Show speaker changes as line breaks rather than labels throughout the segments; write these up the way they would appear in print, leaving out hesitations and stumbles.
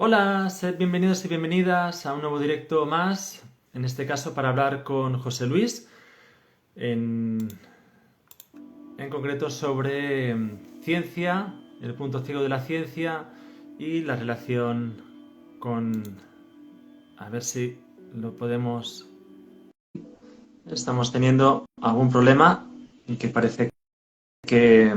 Hola, sed bienvenidos y bienvenidas a un nuevo directo más, en este caso para hablar con José Luis, en, en concreto sobre ciencia, el punto ciego de la ciencia y la relación con... A ver si lo podemos... Estamos teniendo algún problema y que parece que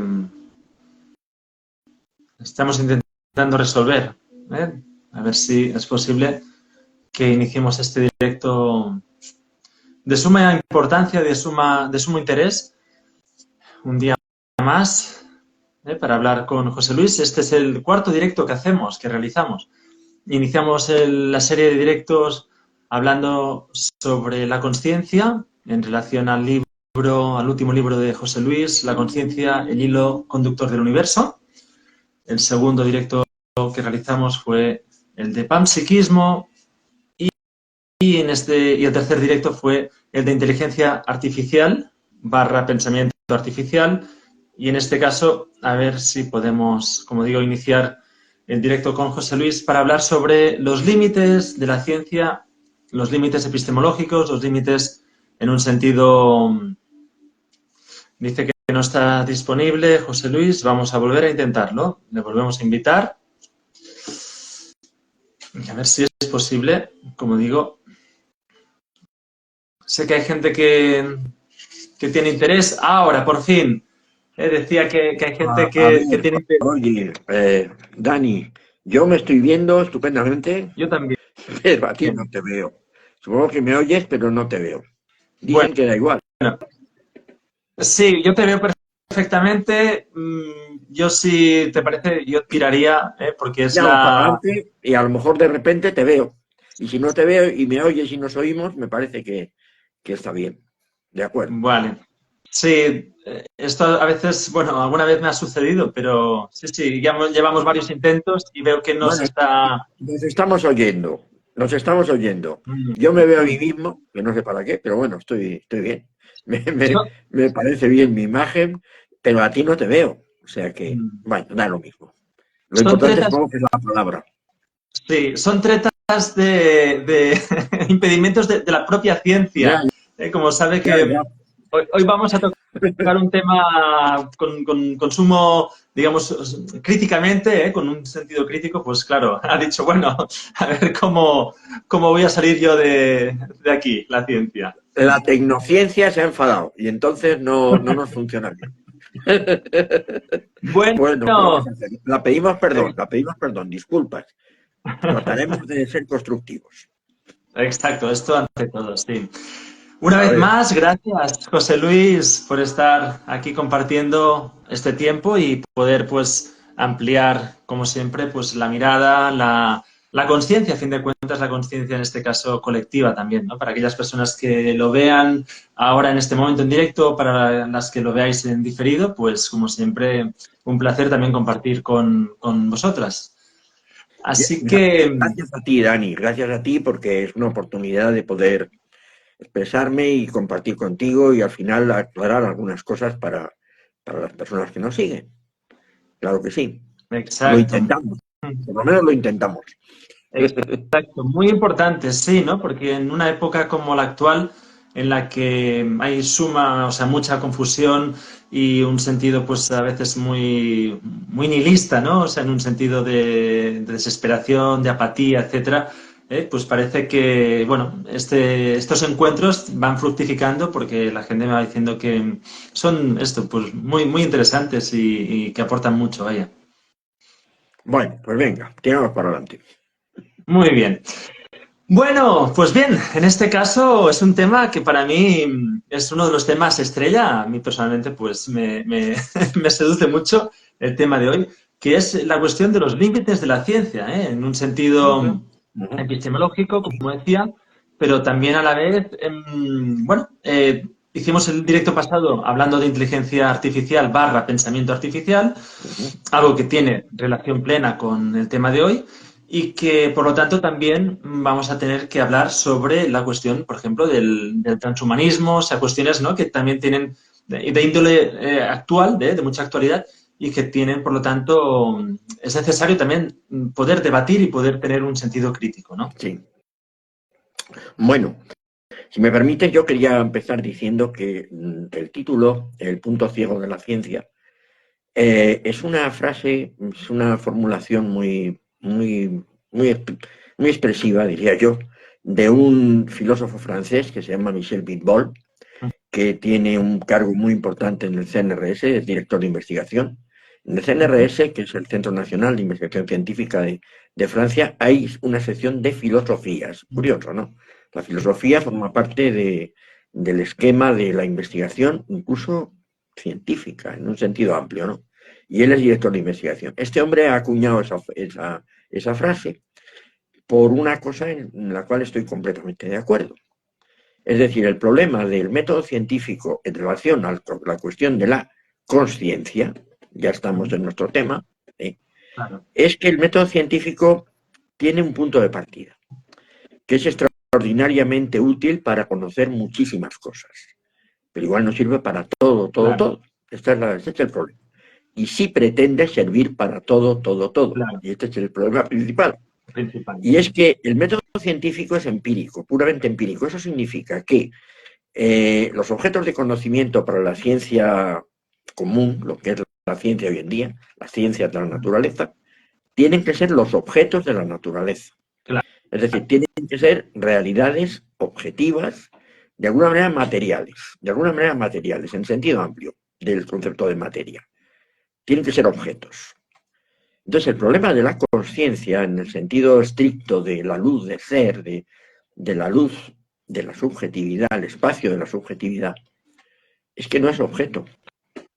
estamos intentando resolver. ¿Eh? A ver si es posible que iniciemos este directo de suma importancia, de sumo interés, un día más, para hablar con José Luis. Este es el cuarto directo que hacemos, que realizamos. Iniciamos la serie de directos hablando sobre la conciencia en relación al libro, al último libro de José Luis, La conciencia, el hilo conductor del universo. El segundo directo que realizamos fue el de panpsiquismo y el tercer directo fue el de inteligencia artificial / pensamiento artificial. Y en este caso, a ver si podemos, como digo, iniciar el directo con José Luis para hablar sobre los límites de la ciencia, los límites epistemológicos, los límites en un sentido... Dice que no está disponible José Luis, vamos a volver a intentarlo. Le volvemos a invitar. Y a ver si es posible, como digo. Sé que hay gente que tiene interés. Ahora, por fin. Decía que hay gente
A
que
ver,
tiene interés.
oye, Dani, yo me estoy viendo estupendamente,
Yo también.
pero a ti no te veo. Supongo que me oyes, pero no te veo.
Bueno,
Dicen que da igual.
sí, yo te veo perfectamente. Yo, si te parece, yo tiraría, porque es
Llamo para
la...
adelante y a lo mejor de repente te veo. Y si no te veo y me oyes y nos oímos, me parece que está bien. De acuerdo.
Vale. Sí, esto a veces, bueno, alguna vez me ha sucedido, pero sí, sí, ya llevamos varios intentos y veo que no se
Bueno,
está...
nos estamos oyendo. Nos estamos oyendo.
Mm,
Yo me veo a mí
mm.
mismo, que no sé para qué, pero bueno, estoy bien. Me, me-
Yo-
me parece bien mi imagen, pero a ti no te veo. O sea que,
mm.
bueno, da lo mismo. Lo
Son
importante
tretas,
supongo que es la palabra.
sí, son tretas de impedimentos de la propia
Ya,
ciencia. Como sabe
ya,
que
ya.
hoy vamos a tocar un tema con sumo, digamos, críticamente, con un sentido crítico, pues claro, ha dicho, bueno, a ver cómo voy a salir yo de aquí, la ciencia.
La tecnociencia se ha enfadado y entonces no nos funciona bien.
Bueno,
Bueno, ¿qué vamos a hacer? La pedimos perdón, disculpas. Trataremos de ser constructivos.
exacto, esto ante todo, sí. Una
A
vez
ver,
más, gracias, José Luis, por estar aquí compartiendo este tiempo y poder, pues, ampliar, como siempre, pues, la mirada, la conciencia, a fin de cuentas, la conciencia en este caso colectiva también, ¿no? Para aquellas personas que lo vean ahora en este momento en directo, para las que lo veáis en diferido, pues, como siempre, un placer también compartir con vosotras. Así que,
gracias a ti, Dani, gracias a ti porque es una oportunidad de poder expresarme y compartir contigo y al final aclarar algunas cosas para las personas que nos siguen. Claro que sí. Lo
exacto.
intentamos. Por lo menos lo intentamos.
Exacto, muy importante, sí, ¿no? Porque en una época como la actual, en la que hay o sea, mucha confusión y un sentido, pues, a veces muy nihilista, ¿no? O sea, en un sentido de desesperación, de apatía, etcétera, pues parece que, bueno, estos encuentros van fructificando porque la gente me va diciendo que son esto, pues, muy interesantes y que aportan mucho, vaya.
Bueno, pues venga, tiramos para adelante.
Muy bien. Bueno, pues bien, en este caso es un tema que para mí es uno de los temas estrella. A mí personalmente pues me seduce mucho el tema de hoy, que es la cuestión de los límites de la ciencia, en un
Ujú,
sentido
ujú.
epistemológico, como decía, pero también a la vez, bueno, hicimos el directo pasado hablando de inteligencia artificial / pensamiento artificial,
Ujú.
algo que tiene relación plena con el tema de hoy y que, por lo tanto, también vamos a tener que hablar sobre la cuestión, por ejemplo, del transhumanismo, o sea, cuestiones, ¿no?, que también tienen de índole actual, de mucha actualidad, y que tienen, por lo tanto, es necesario también poder debatir y poder tener un sentido crítico, ¿no?
Sí. Bueno, si me permite, yo quería empezar diciendo que el título, El punto ciego de la ciencia, es una frase, es una formulación muy expresiva, diría yo, de un filósofo francés que se llama Michel Pitbol, que tiene un cargo muy importante en el CNRS, es director de investigación. En el CNRS, que es el Centro Nacional de Investigación Científica de Francia, hay una sección de filosofías. Curioso, ¿no? La filosofía forma parte del esquema de la investigación, incluso científica, en un sentido amplio, ¿no? Y él es director de investigación. Este hombre ha acuñado esa frase por una cosa en la cual estoy completamente de acuerdo. Es decir, el problema del método científico en relación a la cuestión de la conciencia, ya estamos en nuestro tema,
Claro.
es que el método científico tiene un punto de partida, que es extraordinariamente útil para conocer muchísimas cosas, pero igual no sirve para todo.
Claro,
Este es el problema. Y sí pretende servir para todo.
claro,
Y este es el problema principal.
principal.
Y es que el método científico es empírico, puramente empírico. Eso significa que los objetos de conocimiento para la ciencia común, lo que es la ciencia hoy en día, las ciencias de la naturaleza, tienen que ser los objetos de la naturaleza.
Claro.
Es decir, tienen que ser realidades objetivas, de alguna manera materiales, en sentido amplio del concepto de materia. Tienen que ser objetos. Entonces, el problema de la conciencia, en el sentido estricto de la luz de ser, de la luz de la subjetividad, el espacio de la subjetividad, es que no es objeto.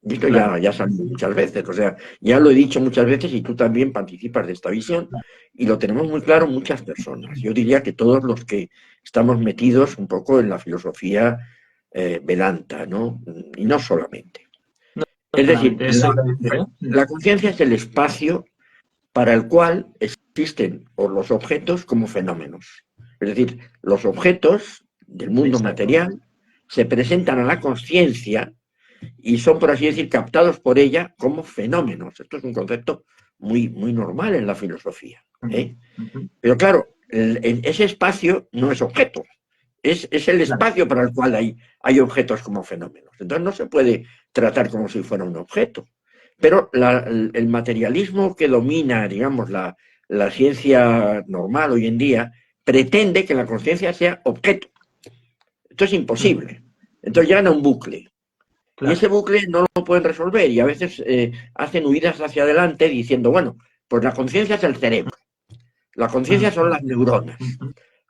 Y esto
Claro.
ya salió muchas veces, o sea, ya lo he dicho muchas veces y tú también participas de esta visión y lo tenemos muy claro muchas personas. Yo diría que todos los que estamos metidos un poco en la filosofía Vedanta, ¿no? Y no solamente.
No
Es decir,
solamente eso iba a decir, ¿eh?
la conciencia es el espacio para el cual existen los objetos como fenómenos. Es decir, los objetos del mundo
Exacto.
material se presentan a la conciencia y son, por así decir, captados por ella como fenómenos. Esto es un concepto muy normal en la filosofía. Pero claro, ese espacio no es objeto, es el
Claro.
espacio para el cual hay objetos como fenómenos. Entonces no se puede tratar como si fuera un objeto. Pero el materialismo que domina, digamos, la ciencia normal hoy en día, pretende que la conciencia sea objeto. Esto es imposible. Entonces llegan a un bucle. Y
Claro.
ese bucle no lo pueden resolver y a veces hacen huidas hacia adelante diciendo, bueno, pues la conciencia es el cerebro, la conciencia son las neuronas,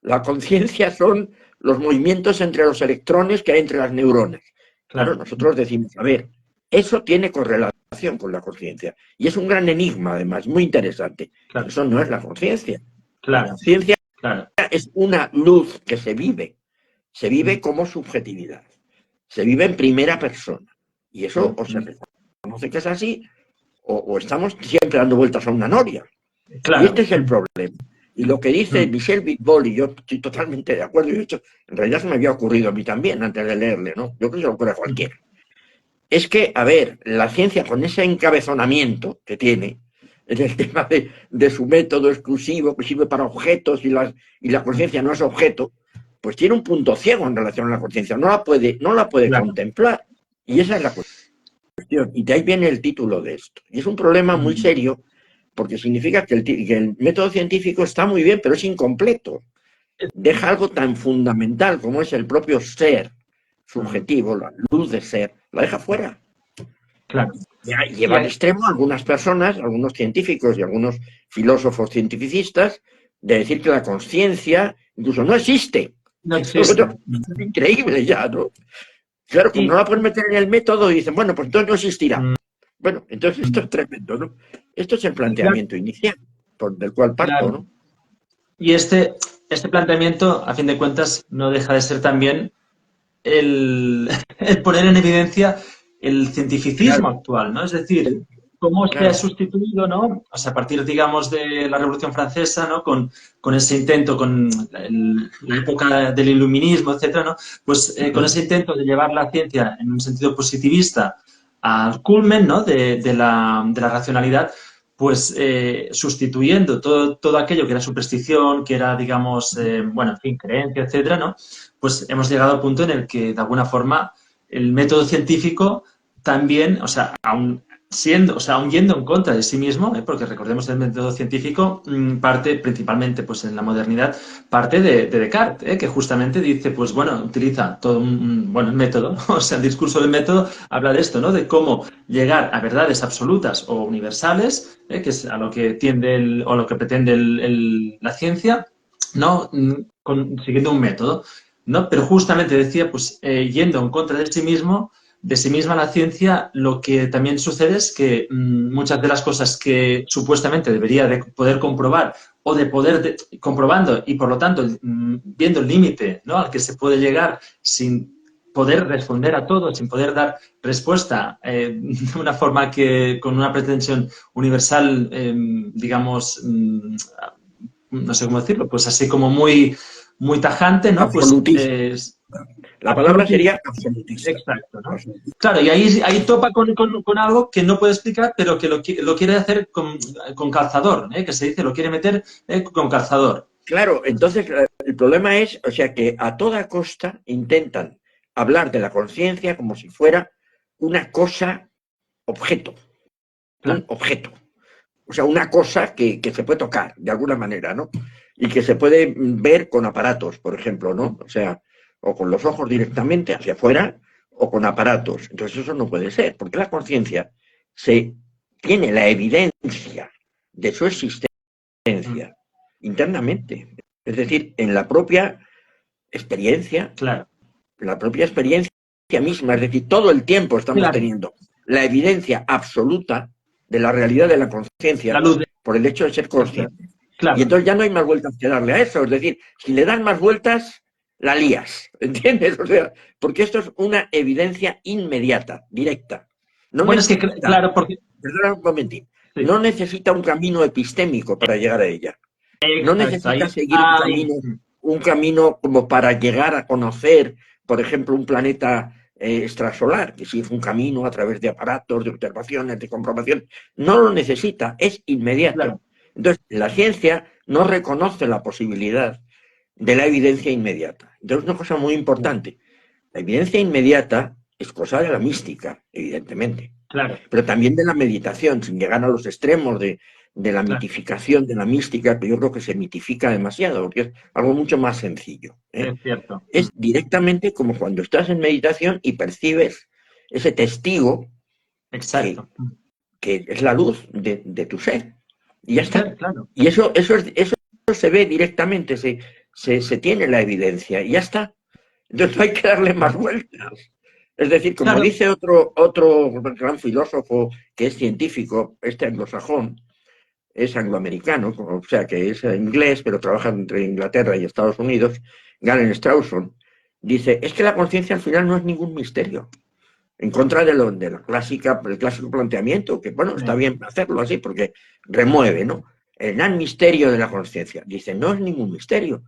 la conciencia son los movimientos entre los electrones que hay entre las neuronas. Claro,
Claro.
nosotros decimos, a ver, eso tiene correlación con la conciencia y es un gran enigma además, muy interesante.
Claro.
Eso no es la conciencia. La
Claro.
conciencia
Claro.
es una luz que se vive como subjetividad, se vive en primera persona. Y eso o se reconoce que es así, o estamos siempre dando vueltas a una noria. Y
Claro.
este es el problema. Y lo que dice Michel Bitbol, y yo estoy totalmente de acuerdo, y de hecho, en realidad se me había ocurrido a mí también antes de leerle, ¿no? Yo creo que se lo ocurre a cualquiera. Es que, a ver, la ciencia con ese encabezonamiento que tiene, en el tema de su método exclusivo que sirve para objetos y la conciencia no es objeto, pues tiene un punto ciego en relación a la conciencia, no la puede
Claro.
contemplar. Y esa es la cuestión. Y de ahí viene el título de esto. Y es un problema muy serio porque significa que el método científico está muy bien, pero es incompleto. Deja algo tan fundamental como es el propio ser subjetivo, la luz de ser, la deja fuera.
Claro.
Lleva al extremo algunas personas, algunos científicos y algunos filósofos cientificistas, de decir que la conciencia incluso no existe.
No existe.
Es increíble ya, ¿no? Claro, como no la pueden meter en el método, dicen, bueno, pues entonces no existirá. Bueno, entonces esto es tremendo, ¿no? Esto es el planteamiento inicial del cual parto,
Claro.
¿no?
Y este planteamiento, a fin de cuentas, no deja de ser también el, el poner en evidencia el cientificismo
Claro,
actual, ¿no? Es decir, cómo se ha
claro,
sustituido, ¿no? O sea, a partir, digamos, de la Revolución Francesa, ¿no? Con ese intento, con la época del iluminismo, etcétera, ¿no? Pues con ese intento de llevar la ciencia en un sentido positivista al culmen, ¿no? de la racionalidad, pues sustituyendo todo aquello que era superstición, que era, digamos, bueno, en fin, creencia, etcétera, ¿no? Pues hemos llegado al punto en el que, de alguna forma, el método científico también, o sea, aún yendo en contra de sí mismo, porque recordemos el método científico parte principalmente, pues en la modernidad, parte de Descartes, que justamente dice, pues bueno, utiliza todo bueno, el método, o sea, el discurso del método habla de esto, ¿no? De cómo llegar a verdades absolutas o universales, que es a lo que tiende o lo que pretende la ciencia, ¿no? Siguiendo un método, ¿no? Pero justamente decía, pues yendo en contra de sí mismo, de sí misma la ciencia, lo que también sucede es que muchas de las cosas que supuestamente debería de poder comprobar o de poder, comprobando y por lo tanto viendo el límite, ¿no? Al que se puede llegar sin poder responder a todo, sin poder dar respuesta de una forma que con una pretensión universal, digamos, no sé cómo decirlo, pues así como muy tajante, ¿no? Pues
Absolutista. La palabra
absolutista.
sería absolutista.
Exacto, ¿no? Claro, y ahí topa con algo que no puede explicar, pero que lo quiere hacer con calzador, que se dice, lo quiere meter con calzador.
Claro, entonces el problema es, o sea, que a toda costa intentan hablar de la conciencia como si fuera una cosa objeto, un
Claro,
objeto. O sea, una cosa que se puede tocar de alguna manera, ¿no? Y que se puede ver con aparatos, por ejemplo, ¿no? O sea, o con los ojos directamente hacia afuera o con aparatos. Entonces eso no puede ser, porque la conciencia se tiene la evidencia de su existencia internamente. Es decir, en
claro,
la propia experiencia misma, es decir, todo el tiempo estamos
claro,
teniendo la evidencia absoluta de la realidad de la
la
conciencia
luz
por el hecho de ser consciente. Y
claro,
entonces ya no hay más vueltas que darle a eso. Es decir, si le das más vueltas, la lías. ¿Entiendes? O sea, porque esto es una evidencia inmediata, directa. No
bueno, es que,
necesita,
claro, porque,
perdona un momentín,
sí,
no necesita un camino epistémico para llegar a ella. No
exacto,
necesita seguir un camino como para llegar a conocer, por ejemplo, un planeta extrasolar, que sí es un camino a través de aparatos, de observaciones, de comprobación. No lo necesita, es inmediato.
claro,
Entonces, la ciencia no reconoce la posibilidad de la evidencia inmediata. Entonces, una cosa muy importante, la evidencia inmediata es cosa de la mística, evidentemente,
claro,
pero también de la meditación, sin llegar a los extremos de la
claro,
mitificación de la mística, que yo creo que se mitifica demasiado, porque es algo mucho más sencillo.
es cierto,
Es directamente como cuando estás en meditación y percibes ese testigo que,
exacto,
que es la luz de tu ser. Y ya
del
está.
ser, claro.
Y eso se ve directamente, se tiene la evidencia y ya está. Entonces no hay que darle más vueltas. Es decir, como
Claro,
dice otro gran filósofo que es científico, este anglosajón, es angloamericano, o sea que es inglés, pero trabaja entre Inglaterra y Estados Unidos, Galen Strawson, dice, es que la conciencia al final no es ningún misterio, en contra de la clásica, el clásico planteamiento, que bueno, está bien hacerlo así, porque remueve, ¿no? El gran misterio de la conciencia. Dice, no es ningún misterio.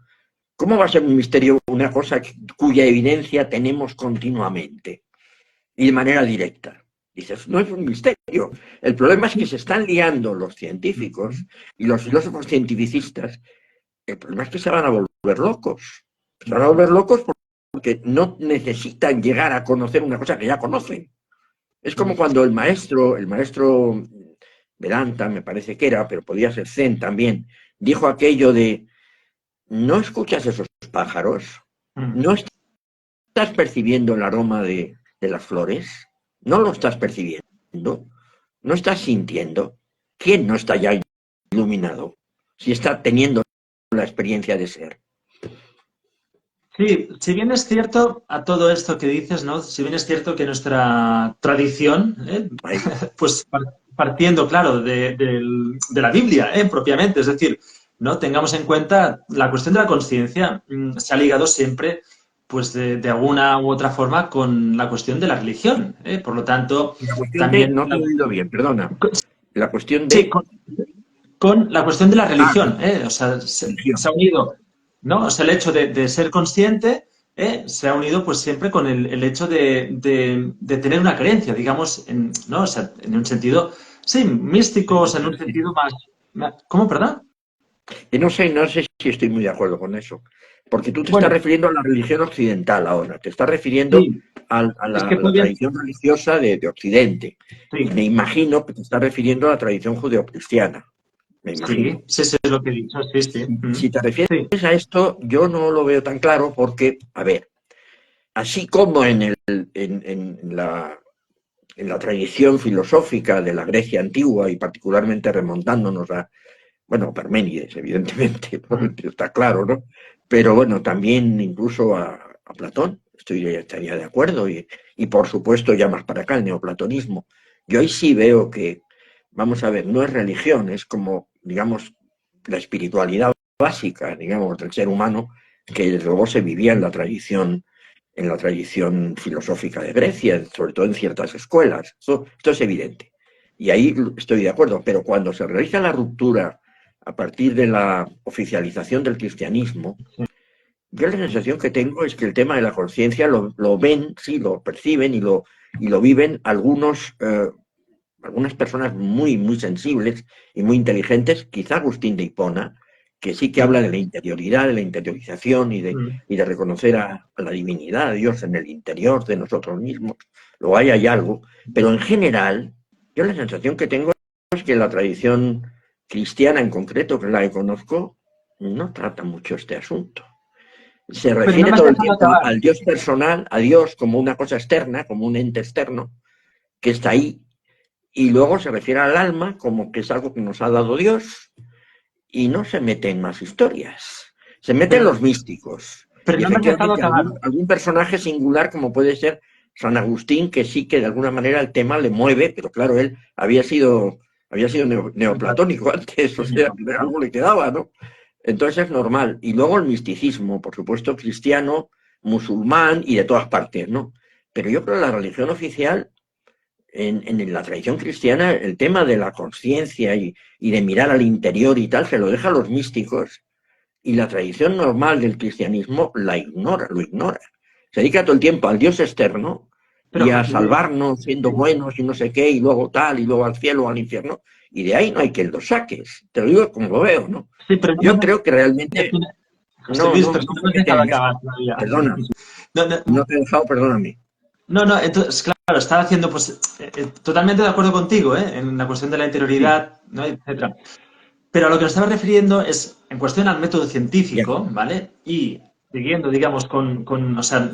¿Cómo va a ser un misterio una cosa cuya evidencia tenemos continuamente y de manera directa? Dices, no es un misterio. El problema es que se están liando los científicos y los filósofos cientificistas. El problema es que se van a volver locos. Se van a volver locos porque no necesitan llegar a conocer una cosa que ya conocen. Es como cuando el maestro Vedanta, me parece que era, pero podía ser Zen también, dijo aquello de, ¿no escuchas esos pájaros? ¿No estás percibiendo el aroma de las flores? ¿No lo estás percibiendo? ¿No estás sintiendo? ¿Quién no está ya iluminado? Si está teniendo la experiencia de ser.
sí, si bien es cierto a todo esto que dices, ¿no? Si bien es cierto que nuestra tradición,
Ahí.
pues partiendo, claro, de la Biblia, propiamente, es decir, ¿no? Tengamos en cuenta la cuestión de la conciencia, se ha ligado siempre, pues de alguna u otra forma, con la cuestión de la religión, Por lo tanto,
La cuestión de,
también,
no te he oído bien, perdona. La cuestión
sí,
de,
con la cuestión de la
ah,
religión, O sea,
religión.
se ha unido, ¿no? O sea, el hecho de ser consciente se ha unido pues siempre con el hecho de tener una creencia, digamos, ¿no? O sea, en un sentido, sí, místico, o sea, en un sentido más. ¿Cómo, perdón?
Y no sé si estoy muy de acuerdo con eso, porque tú te estás
Bueno,
refiriendo a la religión occidental ahora, te estás refiriendo
sí,
a
es
la,
que
a la
puede,
tradición religiosa de Occidente, y me
sí,
imagino que te estás refiriendo a la tradición judeocristiana, me
sí,
imagino.
sí, sí, es lo que he dicho, sí, sí,
Si te refieres
sí,
a esto, yo no lo veo tan claro porque, a ver, así como en la tradición filosófica de la Grecia antigua y particularmente remontándonos bueno, Parménides, evidentemente, ¿no?
mm,
Está claro, ¿no? Pero bueno, también incluso a Platón, estaría de acuerdo, y por supuesto ya más para acá el neoplatonismo. Yo ahí sí veo que, vamos a ver, no es religión, es como, digamos, la espiritualidad básica, digamos, del ser humano, que luego se vivía en la tradición filosófica de Grecia, sobre todo en ciertas escuelas. Esto es evidente. Y ahí estoy de acuerdo, pero cuando se realiza la ruptura a partir de la oficialización del cristianismo, yo la sensación que tengo es que el tema de la conciencia lo ven, sí, lo perciben y lo viven algunas personas muy, muy sensibles y muy inteligentes, quizá Agustín de Hipona, que sí que
sí,
habla de la interioridad, de la interiorización y de,
mm.
y de reconocer a la divinidad, a Dios en el interior de nosotros mismos. Luego hay algo, pero en general, yo la sensación que tengo es que la tradición cristiana en concreto, que es la que conozco, no trata mucho este asunto. Se
Pero no
refiere
me has
todo el
dejado
tiempo
acabar.
al Dios personal, a Dios como una cosa externa, como un ente externo, que está ahí, y luego se refiere al alma como que es algo que nos ha dado Dios y no se mete en más historias. Se mete en
Pero,
los místicos
pero
y
no me has dejado
efectivamente
acabar.
algún personaje singular como puede ser San Agustín, que sí que de alguna manera el tema le mueve, pero claro, él había sido neoplatónico antes, o sea,
Platónico,
de
¿no?
algo le quedaba, ¿no? Entonces es normal. Y luego el misticismo, por supuesto, cristiano, musulmán y de todas partes, ¿no? Pero yo creo que la religión oficial en la tradición cristiana el tema de la conciencia y de mirar al interior y tal se lo deja a los místicos y la tradición normal del cristianismo lo ignora. Se dedica todo el tiempo al Dios externo
Pero
y a
José Luis,
salvarnos siendo
sí,
buenos y no sé qué, y luego tal, y luego al cielo o al infierno, y de ahí no hay quien lo saques. Te lo digo como lo veo, ¿no?
sí, pero no me
Yo
has
creo que realmente
José
no,
Luis,
no,
pero
no
no
se
me has
mete
dejado
en eso.
acabar todavía.
Perdona,
No, no,
no te he dejado, perdóname.
no, no, entonces, claro, estaba haciendo, pues, totalmente de acuerdo contigo, en la cuestión de la
Sí,
interioridad, ¿no? Etcétera. Pero a lo que nos estaba refiriendo es en cuestión al método
ya.
científico, ¿vale? Y siguiendo, digamos, o sea,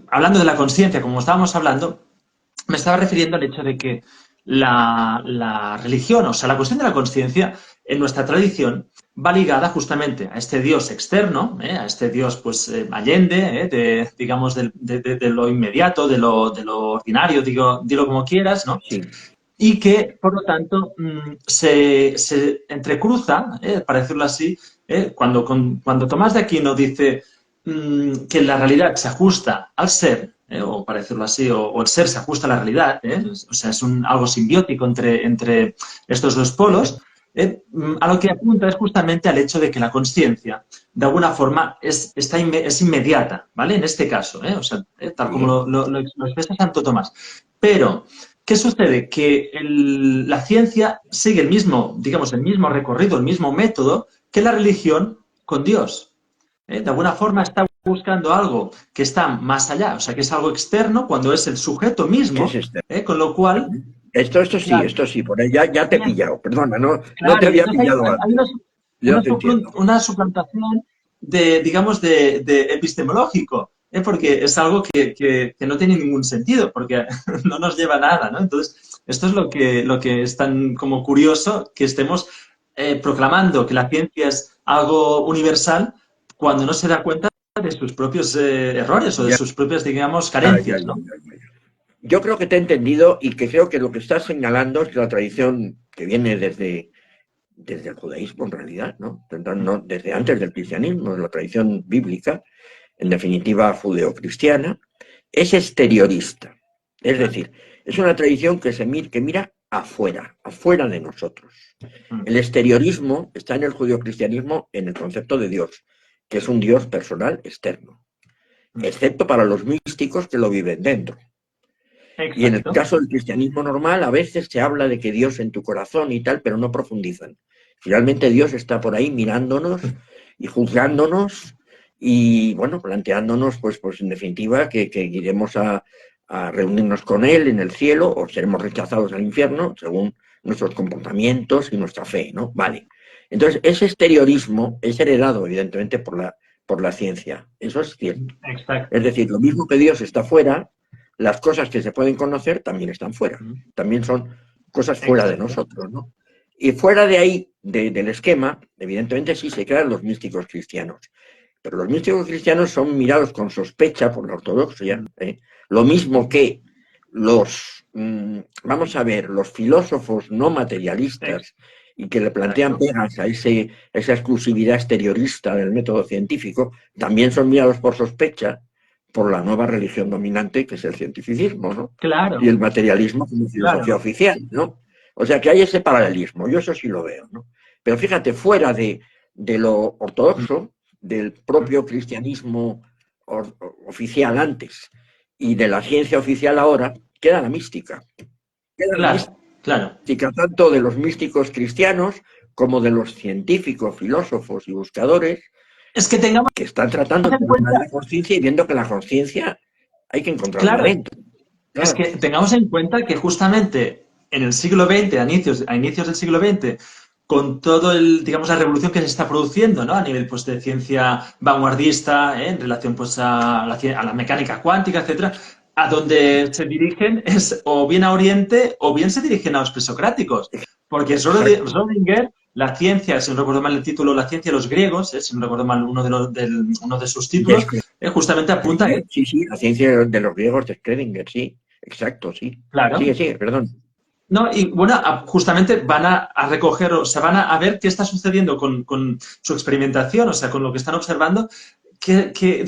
hablando de la conciencia, como estábamos hablando, me estaba refiriendo al hecho de que la religión, o sea, la cuestión de la conciencia en nuestra tradición va ligada justamente a este Dios externo, a este Dios, pues, allende, digamos, de lo inmediato, de lo ordinario, dilo como quieras, ¿no?
Sí,
Y que, por lo tanto, se entrecruza, para decirlo así, cuando Tomás de Aquino dice que la realidad se ajusta al ser, o para decirlo así, o el ser se ajusta a la realidad, o sea, es algo simbiótico entre estos dos polos, a lo que apunta es justamente al hecho de que la conciencia, de alguna forma, es inmediata, ¿vale? En este caso, o sea, tal como
sí.
lo expresa Santo Tomás. Pero ¿qué sucede? Que la ciencia sigue digamos, el mismo recorrido, el mismo método que la religión con Dios. De alguna forma está buscando algo que está más allá, o sea, que es algo externo cuando es el sujeto
¿Qué es
mismo,
este?
con lo cual,
Esto
claro,
sí, por ahí ya te he pillado, perdona, no te
claro, y
había
entonces
pillado
hay
antes. Yo te entiendo.
una suplantación digamos, de epistemológico, porque es algo que no tiene ningún sentido, porque no nos lleva a nada, ¿no? Entonces, esto es lo que es tan como curioso que estemos proclamando que la ciencia es algo universal cuando no se da cuenta de sus propios errores o de
Ya,
sus propias, digamos,
ya, ya,
carencias,
ya,
¿no?
ya. Yo creo que te he entendido y que creo que lo que estás señalando es que la tradición que viene desde el judaísmo, en realidad, ¿no? Desde antes del cristianismo, de la tradición bíblica, en definitiva judeocristiana, es exteriorista. Es
Claro.
decir, es una tradición que mira afuera de nosotros.
Mm.
El exteriorismo está en el judeocristianismo en el concepto de Dios, que es un Dios personal externo. excepto para los místicos que lo viven dentro. Y en el
Exacto.
caso del cristianismo normal, a veces se habla de que Dios en tu corazón y tal, pero no profundizan. Finalmente Dios está por ahí mirándonos y juzgándonos y, bueno, planteándonos, pues en definitiva, que iremos a reunirnos con Él en el cielo o seremos rechazados al infierno según nuestros comportamientos y nuestra fe, ¿no? Vale. Entonces, ese exteriorismo es heredado, evidentemente, por la ciencia. Eso es cierto. Es
Exacto.
decir, lo mismo que Dios está fuera, las cosas que se pueden conocer también están fuera. También son cosas fuera de
Exacto.
nosotros, ¿no? Y fuera de ahí, del esquema, evidentemente sí se crean los místicos cristianos. Pero los místicos cristianos son mirados con sospecha por la ortodoxia, ¿eh? Lo mismo que vamos a ver, los filósofos no materialistas y que le plantean
Exacto.
pegas a esa exclusividad exteriorista del método científico, también son mirados por sospecha por la nueva religión dominante que es el cientificismo, ¿no? Y
Claro,
el materialismo como filosofía
claro.
oficial, ¿no? O sea que hay ese paralelismo, yo eso sí lo veo, ¿no? Pero fíjate, fuera de lo ortodoxo, del propio cristianismo oficial antes y de la ciencia oficial ahora, queda la mística. Queda la
Claro, claro.
mística tanto de los místicos cristianos como de los científicos, filósofos y buscadores
Es que tengamos
que están tratando el
en
problema
cuenta,
de la conciencia y viendo que la conciencia hay que encontrarla
claro,
dentro.
es
Claro,
que tengamos en cuenta que justamente en el siglo XX, a inicios del siglo XX, con todo el, digamos, la revolución que se está produciendo, ¿no? A nivel, pues, de ciencia vanguardista, en relación, pues, a la mecánica cuántica, etcétera, a donde se dirigen es o bien a Oriente o bien se dirigen a los presocráticos. Porque
exacto.
Schrödinger, la ciencia, si no recuerdo mal el título, la ciencia de los griegos, si no recuerdo mal uno de sus títulos, justamente apunta a
Schrödinger,
él.
sí, sí, la ciencia de los griegos de Schrödinger, sí, exacto, sí.
Claro.
Sigue, sigue, perdón.
No, y bueno, justamente van a recoger, o sea, van a ver qué está sucediendo con su experimentación, o sea, con lo que están observando,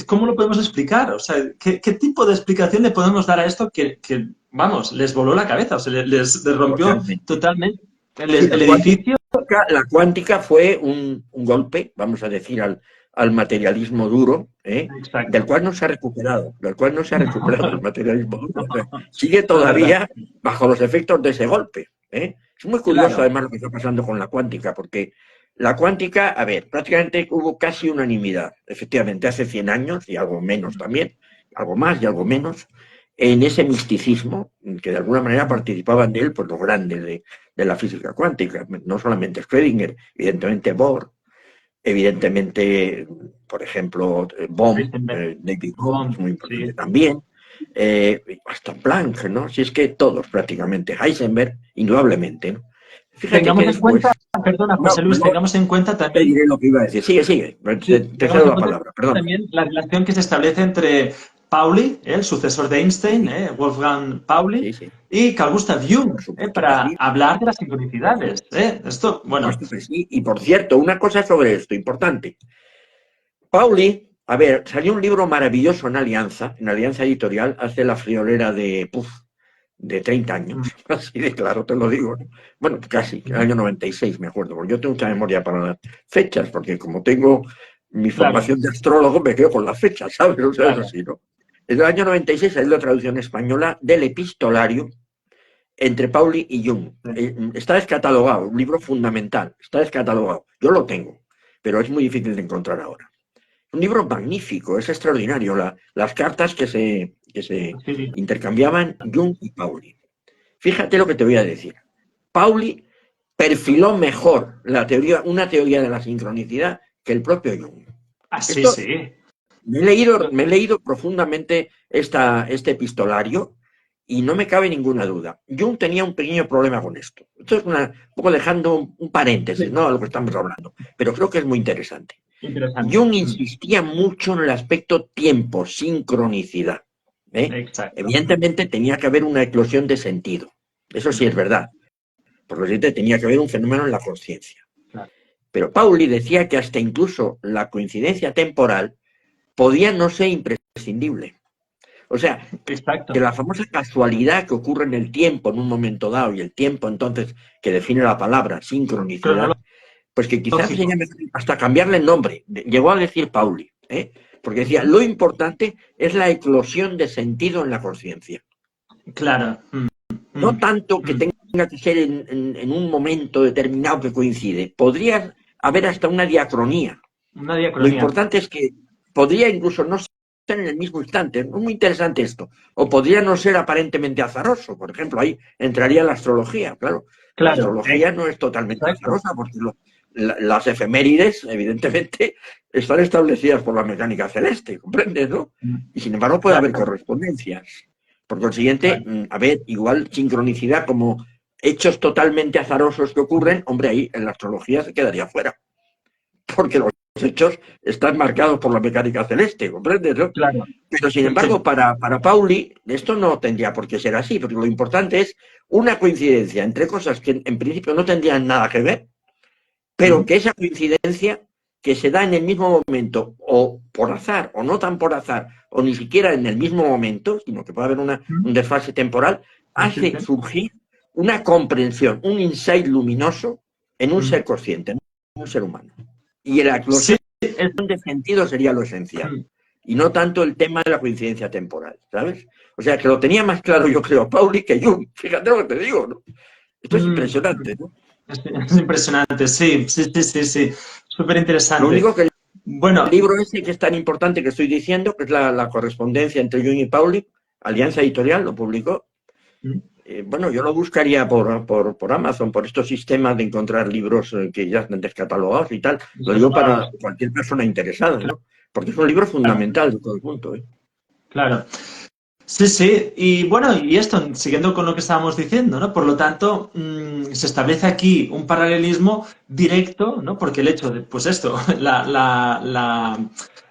cómo lo podemos explicar, o sea, qué tipo de explicación le podemos dar a esto vamos, les voló la cabeza, o sea, les rompió
Totalmente.
totalmente el,
Sí,
el edificio.
la cuántica fue un golpe, vamos a decir, al materialismo duro, ¿eh? Del
Exacto.
cual no se ha recuperado, del cual no se ha recuperado el materialismo duro. O sea, sigue
Es verdad.
todavía bajo los efectos de ese golpe, ¿eh? Es muy curioso
Claro.
además lo que está pasando con la cuántica, porque la cuántica, a ver, prácticamente hubo casi unanimidad, efectivamente, hace 100 años y algo menos también, algo más y algo menos, en ese misticismo, que de alguna manera participaban de él, pues los grandes de la física cuántica, no solamente Schrödinger, evidentemente Bohr, evidentemente, por ejemplo, Bohm,
Heisenberg.
David Bohm, es
Bohm,
muy
sí.
importante también, hasta Planck, ¿no? Si es que todos prácticamente, Heisenberg, indudablemente, ¿no? Fíjate
Tengamos
que
en cuenta,
después,
perdona,
no,
José Luis,
luego
tengamos en cuenta
te
también.
diré lo que iba a decir. Sigue, sigue,
Sí,
te
tengamos
cedo
en
la
cuenta
palabra, perdona.
también la relación que se establece entre Pauli, el sucesor de Einstein,
Sí,
Wolfgang Pauli,
sí, sí,
y Carl Gustav Jung,
por supuesto que
para
sí.
hablar de las sincronicidades. Esto,
Por
bueno,
supuesto que sí. Y por cierto, una cosa sobre esto, importante. Pauli, a ver, salió un libro maravilloso en Alianza Editorial, hace la friolera de 30 años,
mm,
así de claro te lo digo, ¿no? Bueno, casi, el
mm,
año 96 me acuerdo, porque yo tengo mucha memoria para las fechas, porque como tengo mi
claro,
formación de astrólogo, me quedo con las fechas, ¿sabes? O sea, es
claro.
así, ¿no? En el año 96 salió la traducción española del epistolario entre Pauli y Jung.
Sí.
Está descatalogado, un libro fundamental, está descatalogado. Yo lo tengo, pero es muy difícil de encontrar ahora. Un libro magnífico, es extraordinario. Las cartas que se
Sí,
intercambiaban Jung y Pauli. Fíjate lo que te voy a decir. Pauli perfiló mejor una teoría de la sincronicidad que el propio Jung.
sí,
Esto
sí.
me he leído profundamente este epistolario y no me cabe ninguna duda. Jung tenía un pequeño problema con esto. Esto es un poco dejando un paréntesis,
Sí,
¿no? A lo que estamos hablando, pero creo que es muy interesante.
interesante.
Jung insistía mucho en el aspecto tiempo, sincronicidad, ¿eh?
Exacto.
Evidentemente tenía que haber una eclosión de sentido. Eso sí es verdad. Por lo siguiente, tenía que haber un fenómeno en la conciencia.
Claro.
Pero Pauli decía que hasta incluso la coincidencia temporal podía no ser imprescindible. O sea, que
Exacto.
la famosa casualidad que ocurre en el tiempo en un momento dado y el tiempo entonces que define la palabra sincronicidad, pues que quizás se
Cronológico.
llame hasta cambiarle el nombre. Llegó a decir Pauli, ¿eh? porque decía, lo importante es la eclosión de sentido en la conciencia.
Claro.
No tanto que tenga que ser en un momento determinado que coincide. Podría haber hasta una diacronía.
Una
Lo
diacronía.
importante es que podría incluso no ser en el mismo instante. Es muy interesante esto. O podría no ser aparentemente azaroso. Por ejemplo, ahí entraría la astrología. Claro, la
Claro,
astrología no es totalmente
exacto.
azarosa porque las efemérides, evidentemente, están establecidas por la mecánica celeste, ¿comprendes, no? Y sin embargo puede haber
Claro,
correspondencias. Por consiguiente,
claro.
a ver, igual sincronicidad como hechos totalmente azarosos que ocurren, hombre, ahí en la astrología se quedaría fuera. Porque los hechos están marcados por la mecánica celeste, ¿comprendes, no?
Claro.
Pero sin
Sí,
embargo,
sí.
para Pauli, esto no tendría por qué ser así, porque lo importante es una coincidencia entre cosas que en principio no tendrían nada que ver, pero que esa coincidencia que se da en el mismo momento, o por azar, o no tan por azar, o ni siquiera en el mismo momento, sino que puede haber un desfase temporal,
Sí,
hace
sí.
surgir una comprensión, un insight luminoso en un ser consciente, en un ser humano. Y la
Sí,
eclosión de sentido sería lo esencial. Y no tanto el tema de la coincidencia temporal, ¿sabes? O sea, que lo tenía más claro, yo creo, Pauli que Jung. Fíjate lo que te digo, ¿no? Esto es impresionante, ¿no?
es impresionante, sí, sí, sí, sí, sí. Súper
Lo
interesante.
único que el
Bueno,
libro ese que es tan importante que estoy diciendo, que es la correspondencia entre Jung y Pauli, Alianza Editorial, lo publicó. Bueno, yo lo buscaría por Amazon, por estos sistemas de encontrar libros que ya están descatalogados y tal. Lo digo para cualquier persona interesada, ¿no? Porque es un libro
claro,
fundamental de todo el punto, ¿eh?
claro. Sí, sí, y bueno, y esto, siguiendo con lo que estábamos diciendo, ¿no? Por lo tanto, se establece aquí un paralelismo directo, ¿no? Porque el hecho de, pues esto,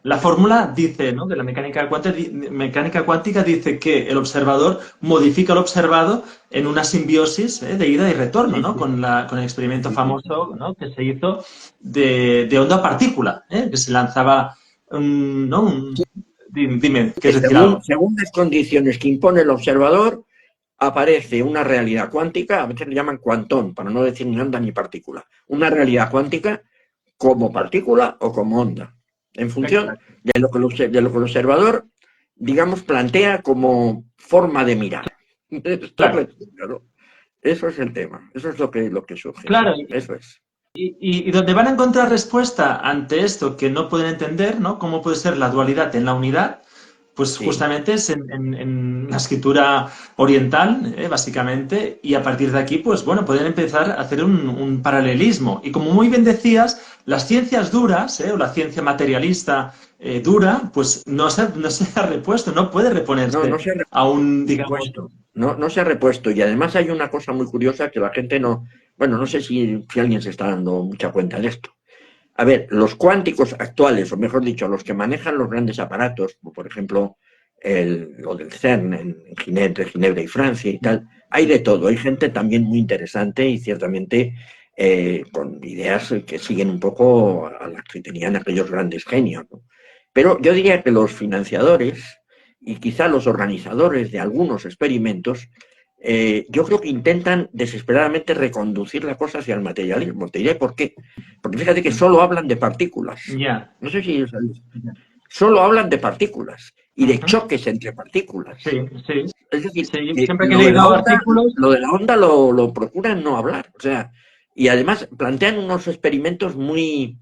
la fórmula dice, ¿no? De la mecánica cuántica dice que el observador modifica al observado en una simbiosis, de ida y retorno,
Sí,
¿no?
sí,
Con el experimento
sí, sí.
famoso, ¿no? Que se hizo de onda-partícula, que se lanzaba, ¿no? Dime, ¿quieres decir algo?
Según las condiciones que impone el observador, aparece una realidad cuántica, a veces le llaman cuantón, para no decir ni onda ni partícula. Una realidad cuántica como partícula o como onda, en función
Exacto.
de lo que el observador, digamos, plantea como forma de mirar. Está
Claro,
claro. Eso es el tema, eso es lo que surge,
claro.
sí, eso es.
Y donde van a encontrar respuesta ante esto que no pueden entender, ¿no? ¿Cómo puede ser la dualidad en la unidad? Pues
Sí,
justamente es en la escritura oriental, básicamente, y a partir de aquí, pues bueno, pueden empezar a hacer un paralelismo. Y como muy bien decías, las ciencias duras, o la ciencia materialista dura, pues no se ha repuesto, no puede
no, no
reponerse
se ha
a un, digamos,
repuesto, no se ha repuesto. Y además hay una cosa muy curiosa que la gente no, bueno, no sé si alguien se está dando mucha cuenta de esto. A ver, los cuánticos actuales, o mejor dicho, los que manejan los grandes aparatos, como por ejemplo lo del CERN entre Ginebra y Francia y tal, hay de todo. Hay gente también muy interesante y ciertamente con ideas que siguen un poco a las que tenían aquellos grandes genios, ¿no? Pero yo diría que los financiadores y quizá los organizadores de algunos experimentos, yo creo que intentan desesperadamente reconducir la cosa hacia el materialismo. Te diré por qué. Porque fíjate que solo hablan de partículas.
ya.
No sé si lo sabéis. Solo hablan de partículas y de
Ujú.
choques entre partículas.
Sí, sí,
Es decir,
sí.
que
Siempre que he leído artículos.
lo de la onda lo procuran no hablar. O sea, y además plantean unos experimentos muy,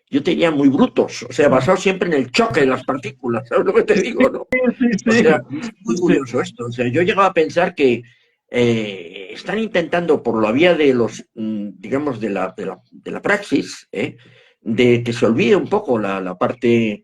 yo te diría, muy brutos. O sea, basados siempre en el choque de las partículas. ¿Sabes lo que te digo, no?
Sí,
O
sí,
sea, muy
sí.
curioso esto. O sea, yo llegaba a pensar que están intentando por la vía de los, digamos, de la praxis, de que se olvide un poco la parte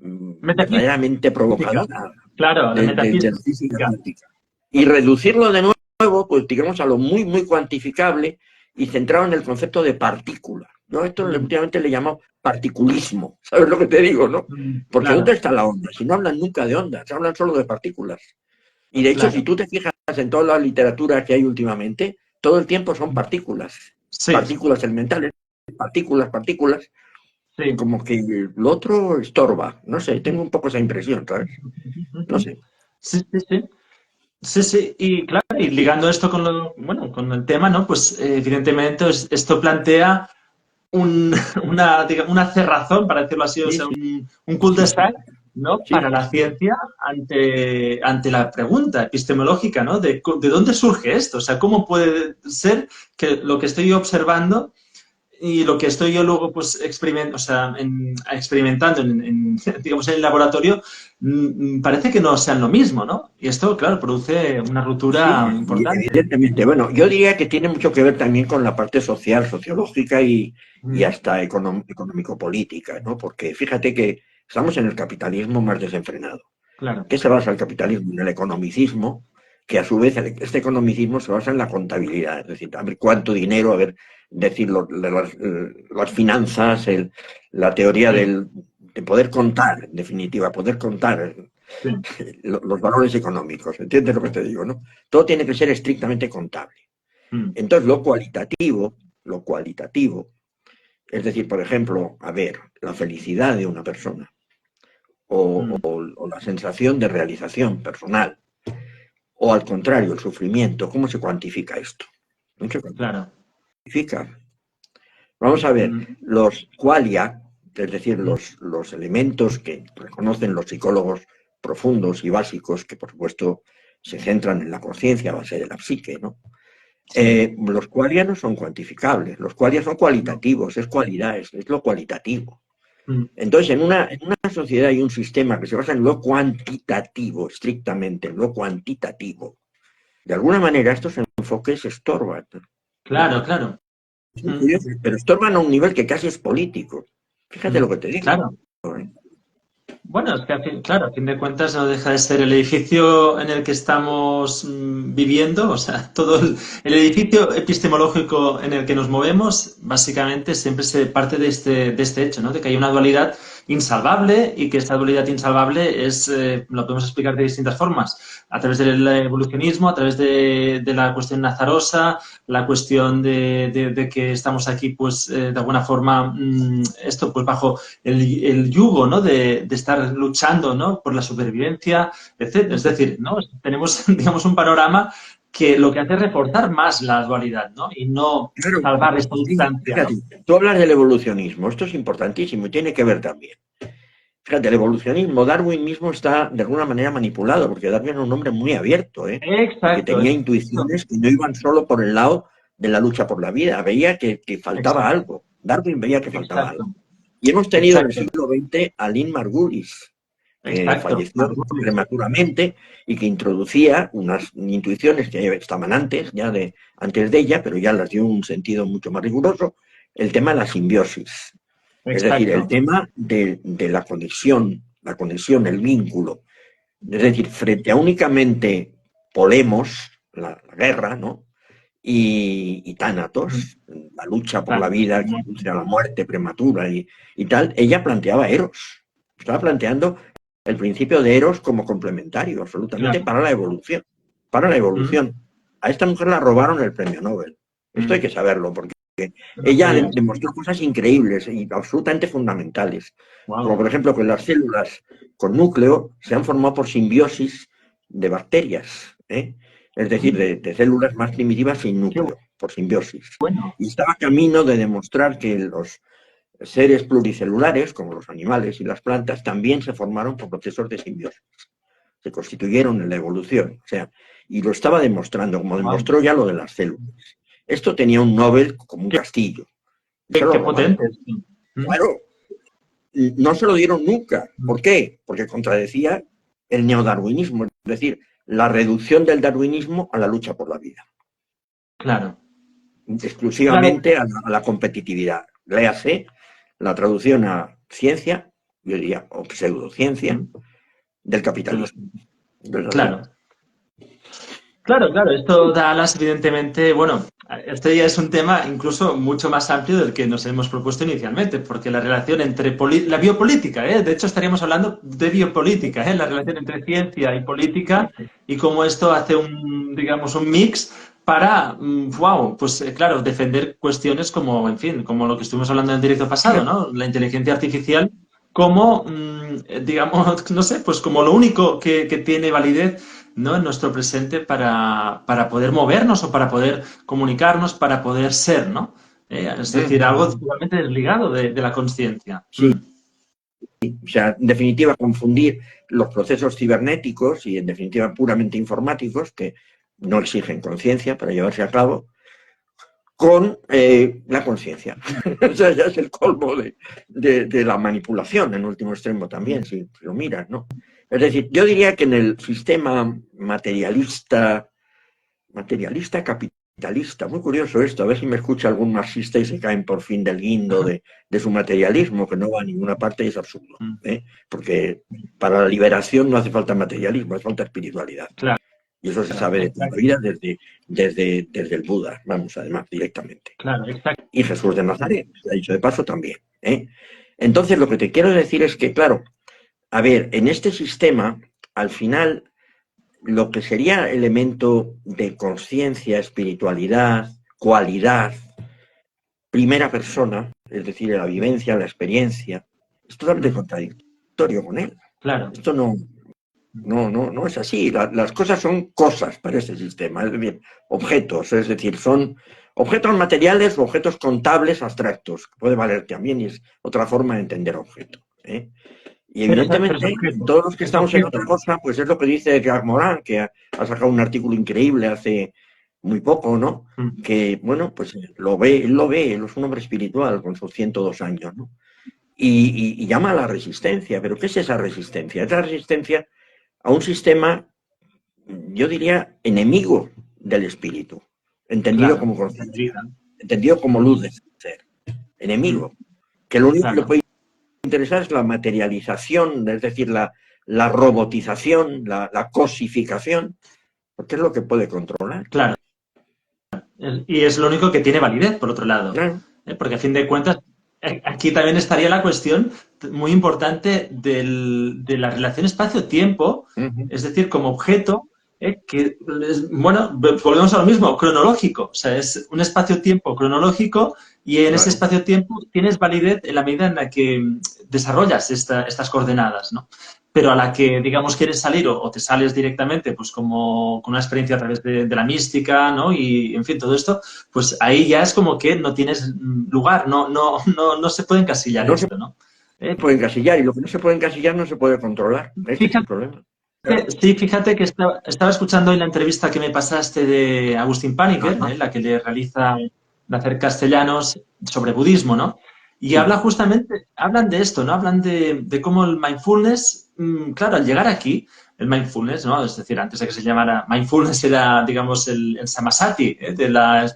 Metafísica,
verdaderamente provocadora
claro, la
de la física
metafísica.
cuántica. Y reducirlo de nuevo, pues digamos, a lo muy, muy cuantificable y centrado en el concepto de partícula. ¿No? Esto últimamente le llamo particulismo. ¿Sabes lo que te digo, no? Porque ¿dónde
Claro,
está la onda? Si no hablan nunca de ondas, hablan solo de partículas. Y de hecho, si
claro.
tú te fijas en toda la literatura que hay últimamente, todo el tiempo son partículas.
Sí,
Partículas elementales, partículas, partículas.
sí.
Como que lo otro estorba. No sé, tengo un poco esa impresión, ¿sabes? No sé.
Sí, sí, sí. Sí, sí, y claro, y ligando esto con bueno, con el tema, ¿no? Pues evidentemente esto plantea una cerrazón, para decirlo así, o
Sí,
sea,
sí,
un
sí, sí.
cul-de-sac ¿no?
Sí,
Para la ciencia ante la pregunta epistemológica, ¿no? De dónde surge esto. O sea, ¿cómo puede ser que lo que estoy observando y lo que estoy yo luego pues experimentando digamos, en el laboratorio parece que no sean lo mismo, ¿no? Y esto, claro, produce una
sí,
ruptura importante.
evidentemente. Bueno, yo diría que tiene mucho que ver también con la parte social, sociológica y
Mm,
hasta económico-política, ¿no? Porque fíjate que estamos en el capitalismo más desenfrenado.
claro,
¿Qué se basa el capitalismo? En el economicismo, que a su vez este economicismo se basa en la contabilidad, es decir, a ver cuánto dinero, a ver, decir las finanzas, la teoría
sí,
de poder contar, en definitiva, poder contar
sí,
los valores económicos, ¿entiendes lo que te digo, no? Todo tiene que ser estrictamente contable.
mm,
Entonces, lo cualitativo, es decir, por ejemplo, a ver, la felicidad de una persona o,
mm,
o la sensación de realización personal, o al contrario, el sufrimiento, ¿cómo se cuantifica esto? No se
claro,
cuantifica. Vamos a ver,
mm,
los qualia, es decir,
mm,
los elementos que reconocen los psicólogos profundos y básicos, que por supuesto se centran en la conciencia a base de la psique, ¿no?
sí,
Los qualia no son cuantificables, los qualia son
no,
cualitativos, es cualidad, es lo cualitativo.
mm,
Entonces, en una sociedad y un sistema que se basa en lo cuantitativo, estrictamente, en lo cuantitativo, de alguna manera estos enfoques estorban, ¿no?
claro, claro,
Es muy
mm,
curioso, pero estorban a un nivel que casi es político. Fíjate
mm,
lo que te digo.
claro. Bueno, es que, claro, a fin de cuentas no deja de ser el edificio en el que estamos viviendo, o sea, todo el edificio epistemológico en el que nos movemos, básicamente siempre se parte de este hecho, ¿no? De que hay una dualidad insalvable y que esta dualidad insalvable lo podemos explicar de distintas formas, a través del evolucionismo, a través de la cuestión nazarosa, la cuestión de que estamos aquí, pues, de alguna forma, esto, pues, bajo el yugo, ¿no? De estar luchando, ¿no? Por la supervivencia, etcétera. Es decir, ¿no? Tenemos, digamos, un panorama que lo que hace es reforzar más la dualidad, ¿no? Y no
Claro,
salvar esta
sí,
distancia,
fíjate,
¿no?
tú hablas del evolucionismo, esto es importantísimo y tiene que ver también. Fíjate, el evolucionismo, Darwin mismo está de alguna manera manipulado, porque Darwin era un hombre muy abierto, ¿eh? Y que
Exacto,
tenía intuiciones que no iban solo por el lado de la lucha por la vida, veía que faltaba
exacto,
algo. Darwin veía que faltaba algo.
exacto,
Y hemos tenido en el
exacto,
siglo XX a Lynn Margulis, que
exacto.
falleció prematuramente y que introducía unas intuiciones que estaban antes de ella, pero ya las dio un sentido mucho más riguroso, el tema de la simbiosis. Es decir, el
Exacto.
tema de la conexión, el vínculo. Es decir, frente a únicamente polemos, la guerra, ¿no? Y tánatos, la lucha por la
Claro.
vida que conduce a la muerte prematura y tal, ella planteaba Eros. Estaba planteando el principio de Eros como complementario, absolutamente,
Claro.
para la evolución. Para la
Mm,
evolución. A esta mujer la robaron el premio Nobel. Esto hay
mm.
que saberlo, porque
No
ella
sabía.
demostró cosas increíbles y absolutamente fundamentales. Como
Wow.
por ejemplo que las células con núcleo se han formado por simbiosis de bacterias, ¿eh? Es decir, de células más primitivas sin
Qué
núcleo, por simbiosis.
bueno.
Y estaba camino de demostrar que los seres pluricelulares, como los animales y las plantas, también se formaron por procesos de simbiosis. Se constituyeron en la evolución. O sea, y lo estaba demostrando, como
Wow.
demostró ya lo de las células. Esto tenía un Nobel como un castillo. Y se lo
Qué
robaron.
potente. Sí. Mm,
Claro, no se lo dieron nunca.
mm.
¿Por qué? Porque contradecía el neodarwinismo, es decir, la reducción del darwinismo a la lucha por la vida,
Claro. Claro.
exclusivamente a la competitividad. Léase la traducción a ciencia, yo diría, o pseudociencia,
Mm,
del
se lo-
capitalismo. Entonces, así.
Claro. Claro, claro, esto Dallas, evidentemente, bueno, este ya es un tema incluso mucho más amplio del que nos hemos propuesto inicialmente, porque la relación entre la biopolítica, de hecho estaríamos hablando de biopolítica, la relación entre ciencia y política y cómo esto hace un, digamos, un mix para, wow, pues claro, defender cuestiones como, en fin, como lo que estuvimos hablando en el directo pasado, ¿no? La inteligencia artificial como, digamos, no sé, pues como lo único que tiene validez, ¿no? En nuestro presente para poder movernos o para poder comunicarnos, para poder ser, ¿no? Es decir, algo totalmente desligado de la conciencia.
Sí, O sea, en definitiva, confundir los procesos cibernéticos y, en definitiva, puramente informáticos, que no exigen conciencia para llevarse a cabo, con la conciencia. O sea, ya es el colmo de la manipulación, en último extremo también, si lo miras, ¿no? Es decir, yo diría que en el sistema materialista capitalista, muy curioso esto, a ver si me escucha algún marxista y se caen por fin del guindo de su materialismo, que no va a ninguna parte y es absurdo, ¿eh? Porque para la liberación no hace falta materialismo, hace falta espiritualidad.
Claro,
Y eso se sabe de toda la vida desde el Buda, vamos, además, directamente.
claro, exacto.
Y Jesús de Nazaret, se ha dicho de paso también, ¿eh? Entonces, lo que te quiero decir es que, claro, a ver, en este sistema, al final, lo que sería elemento de conciencia, espiritualidad, cualidad, primera persona, es decir, la vivencia, la experiencia, es totalmente contradictorio con él.
Claro.
Esto no es así. Las cosas son cosas para este sistema, es decir, objetos, es decir, son objetos materiales o objetos contables abstractos, que puede valer también y es otra forma de entender objeto, ¿eh? Y evidentemente, todos los que estamos en otra cosa, pues es lo que dice Jacques Morin, que ha sacado un artículo increíble hace muy poco, ¿no? Que, bueno, pues él lo ve, él es un hombre espiritual con sus 102 años, ¿no? Y llama a la resistencia. ¿Pero qué es esa resistencia? Es la resistencia a un sistema, yo diría, enemigo del espíritu, entendido como conciencia, entendido como luz de ser, enemigo, que lo único que le puede interesar es la materialización, es decir, la robotización, la cosificación, porque es lo que puede controlar.
Claro. Y es lo único que tiene validez, por otro lado.
Claro.
Porque a fin de cuentas, aquí también estaría la cuestión muy importante de la relación espacio-tiempo, es decir, como objeto, que, bueno, volvemos a lo mismo, cronológico. O sea, es un espacio-tiempo cronológico y en ese espacio-tiempo tienes validez en la medida en la que desarrollas estas coordenadas, ¿no? Pero a la que, digamos, quieres salir o te sales directamente, pues como con una experiencia a través de la mística, ¿no? Y, en fin, todo esto, pues ahí ya es como que no tienes lugar, no se puede encasillar esto, ¿no?
Se puede encasillar y lo que no se puede encasillar no se puede controlar. Ese es el problema.
Sí, fíjate que estaba escuchando hoy la entrevista que me pasaste de Agustín Paniker, la que le realiza Nacer Castellanos sobre budismo, ¿no? Y hablan de esto, ¿no? Hablan de cómo el mindfulness, claro, al llegar aquí, el mindfulness, ¿no? Es decir, antes de que se llamara mindfulness era, digamos, el samasati, de la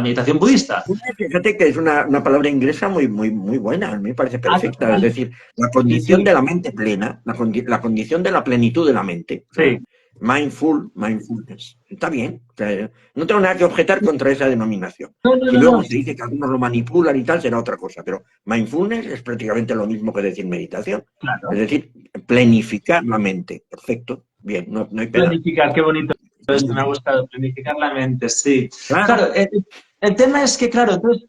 meditación budista.
Fíjate que es una palabra inglesa muy buena, a mí me parece perfecta. Es decir, la condición de la mente plena, la condición de la plenitud de la mente.
Sí.
Mindfulness. Está bien. O sea, no tengo nada que objetar contra esa denominación. Si luego se dice que algunos lo manipulan y tal, será otra cosa. Pero mindfulness es prácticamente lo mismo que decir meditación.
Claro.
Es decir, planificar la mente. Perfecto. Bien, no hay pena.
Planificar, qué bonito. Esto me ha gustado, planificar la mente, sí. Claro, el tema es que, claro, entonces,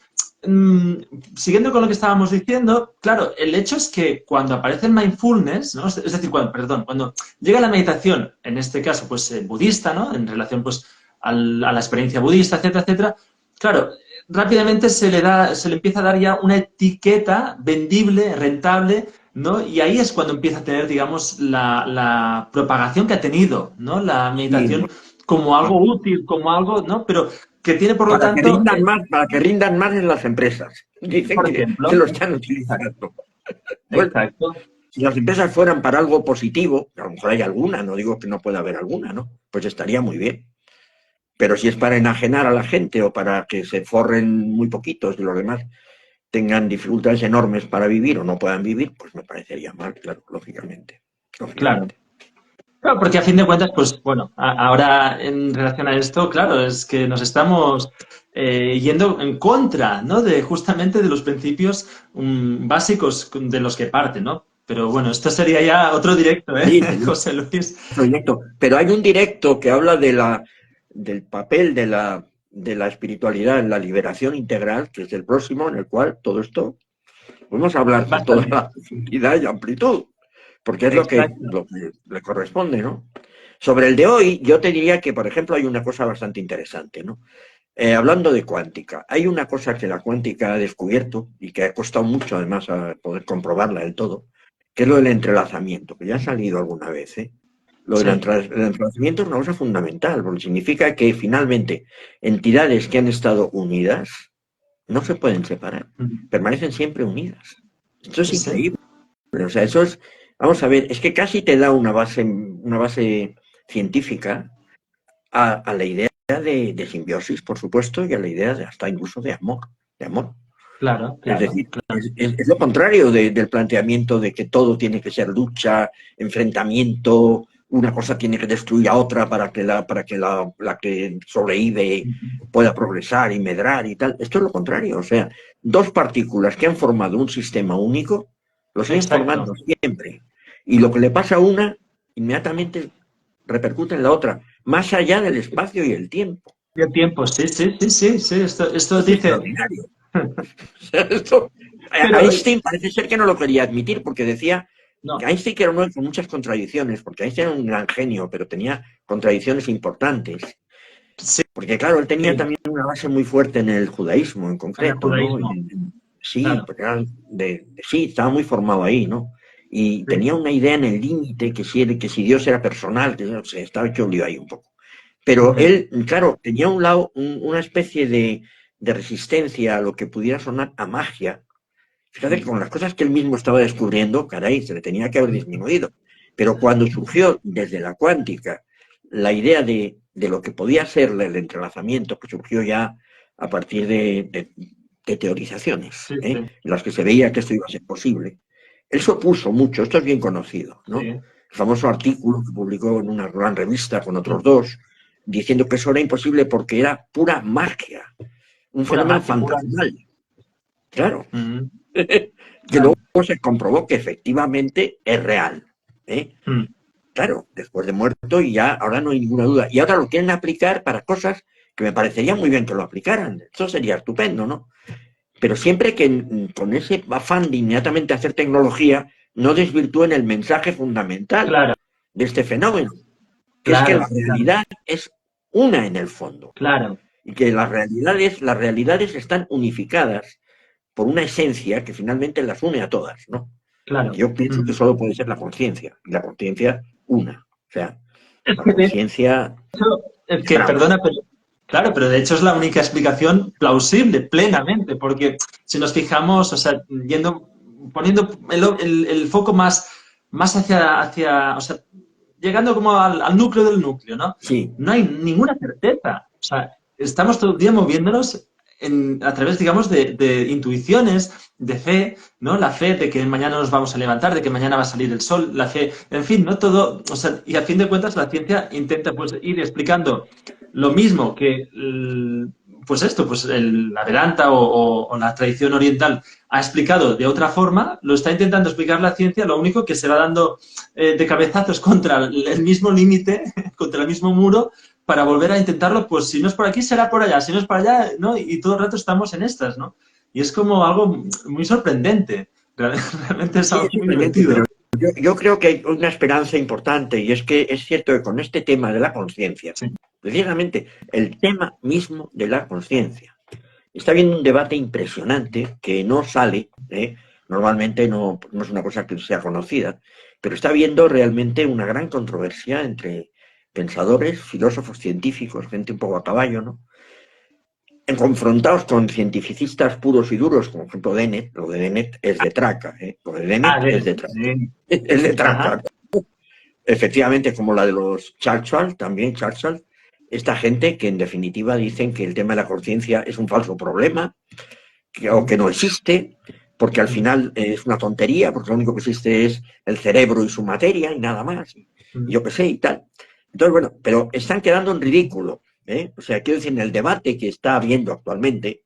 siguiendo con lo que estábamos diciendo, claro, el hecho es que cuando aparece el mindfulness, ¿no? Es decir, cuando llega la meditación, en este caso, pues budista, ¿no? En relación, pues, a la experiencia budista, etcétera, etcétera, claro, rápidamente se le empieza a dar ya una etiqueta vendible, rentable, ¿no? Y ahí es cuando empieza a tener, digamos, la propagación que ha tenido, ¿no? La meditación como algo útil, como algo, ¿no? Pero que tiene, por lo tanto...
para que rindan más en las empresas. Dicen que lo están utilizando.
Exacto.
Si las empresas fueran para algo positivo, a lo mejor hay alguna, no digo que no pueda haber alguna, ¿no? Pues estaría muy bien. Pero si es para enajenar a la gente o para que se forren muy poquitos y los demás tengan dificultades enormes para vivir o no puedan vivir, pues me parecería mal, claro, lógicamente.
Claro, porque a fin de cuentas, pues bueno, ahora en relación a esto, claro, es que nos estamos yendo en contra, ¿no? Justamente de los principios básicos de los que parte, ¿no? Pero bueno, esto sería ya otro directo, ¿eh? Sí, José Luis.
Proyecto. Pero hay un directo que habla del papel de la espiritualidad en la liberación integral, que es el próximo, en el cual todo esto podemos hablar con toda la profundidad y amplitud, porque es lo que le corresponde, ¿no? Sobre el de hoy, yo te diría que, por ejemplo, hay una cosa bastante interesante, ¿no? Hablando de cuántica, hay una cosa que la cuántica ha descubierto y que ha costado mucho, además, a poder comprobarla del todo, que es lo del entrelazamiento, que ya ha salido alguna vez, ¿eh? Lo del
Sí.
el entrelazamiento es una cosa fundamental, porque significa que finalmente entidades que han estado unidas no se pueden separar,
Mm.
permanecen siempre unidas. Esto es
Sí, sí.
increíble. O sea, eso es, vamos a ver, es que casi te da una base científica a la idea de simbiosis, por supuesto, y a la idea de hasta incluso de amor, de amor.
Claro,
Es
claro,
decir,
claro.
es lo contrario del planteamiento de que todo tiene que ser lucha, enfrentamiento, una cosa tiene que destruir a otra para que la que sobrevive
Ujú.
pueda progresar y medrar y tal. Esto es lo contrario. O sea, dos partículas que han formado un sistema único lo siguen
Exacto.
formando siempre. Y lo que le pasa a una, inmediatamente repercute en la otra, más allá del espacio y el tiempo.
¿Qué tiempo? Sí, sí, sí, sí, sí. Esto
Es
dice.
extraordinario. Esto,
Pero,
Einstein parece ser que no lo quería admitir porque decía que
no.
Einstein era un hombre con muchas contradicciones, porque Einstein era un gran genio, pero tenía contradicciones importantes.
Sí,
Porque claro, él tenía
en
también una base muy fuerte en el judaísmo en
el
concreto, ¿no?
judaísmo.
Sí,
Claro.
porque sí, estaba muy formado ahí, ¿no? Y
Sí.
tenía una idea en el límite que si Dios era personal, que no sé, estaba hecho un lío ahí un poco. Pero
Ujú.
él, claro, tenía un lado, una especie de resistencia a lo que pudiera sonar a magia. Fíjate que con las cosas que él mismo estaba descubriendo, caray, se le tenía que haber disminuido. Pero cuando surgió desde la cuántica la idea de lo que podía ser el entrelazamiento, que surgió ya a partir de teorizaciones,
Sí,
¿eh?
sí,
En las que se veía que esto iba a ser posible, él se opuso mucho, esto es bien conocido, ¿no?
sí.
El famoso artículo que publicó en una gran revista con otros
Mm.
dos, diciendo que eso era imposible porque era pura magia, un
Pura
fenómeno
magia, pura.
fantasmal. Claro,
Mm.
que luego
Claro.
se comprobó que efectivamente es real. ¿Eh?
Mm.
Claro, después de muerto y ya ahora no hay ninguna duda. Y ahora lo quieren aplicar para cosas que me parecería muy bien que lo aplicaran. Eso sería estupendo, ¿no? Pero siempre que con ese afán de inmediatamente hacer tecnología no desvirtúen el mensaje fundamental
Claro,
de este fenómeno, que es que la
claro, claro,
realidad es una en el fondo
claro,
y que las realidades están unificadas por una esencia que finalmente las une a todas, ¿no?
claro.
Yo pienso que
Mm.
solo puede ser la conciencia, y la conciencia una. O sea,
Es
la
que de
conciencia
hecho, es
es
que,
brava.
perdona, pero claro, pero de hecho es la única explicación plausible, plenamente, porque si nos fijamos, o sea, poniendo el foco más o sea, llegando como al núcleo del núcleo, ¿no?
Sí,
No hay ninguna certeza. O sea, estamos todo el día moviéndonos a través, digamos, de intuiciones, de fe, ¿no? La fe de que mañana nos vamos a levantar, de que mañana va a salir el sol, la fe, en fin, no todo, o sea, y a fin de cuentas la ciencia intenta pues ir explicando lo mismo que, pues esto, pues la Vedanta o la tradición oriental ha explicado de otra forma, lo está intentando explicar la ciencia, lo único que se va dando de cabezazos contra el mismo límite, contra el mismo muro, para volver a intentarlo, pues si no es por aquí, será por allá, si no es por allá, ¿no? Y todo el rato estamos en estas, ¿no? Y es como algo muy sorprendente, realmente es
sí,
algo
es
muy
sorprendente, pero
divertido.
yo creo que hay una esperanza importante y es que es cierto que con este tema de la conciencia,
Sí.
precisamente el tema mismo de la conciencia, está habiendo un debate impresionante que no sale, ¿eh? Normalmente no es una cosa que sea conocida, pero está habiendo realmente una gran controversia entre pensadores, filósofos, científicos, gente un poco a caballo, ¿no? Confrontados con cientificistas puros y duros, como por ejemplo Dennett, lo de Dennett es de traca, ¿eh? Lo de
Ah,
Dennett es de traca,
sí.
es de
Ajá.
traca. Efectivamente, como la de los Churchill, también Churchill, esta gente que en definitiva dicen que el tema de la conciencia es un falso problema, o que no existe, porque al final es una tontería, porque lo único que existe es el cerebro y su materia y nada más, y yo qué sé y tal. Entonces, bueno, pero están quedando en ridículo, ¿eh? O sea, quiero decir, en el debate que está habiendo actualmente,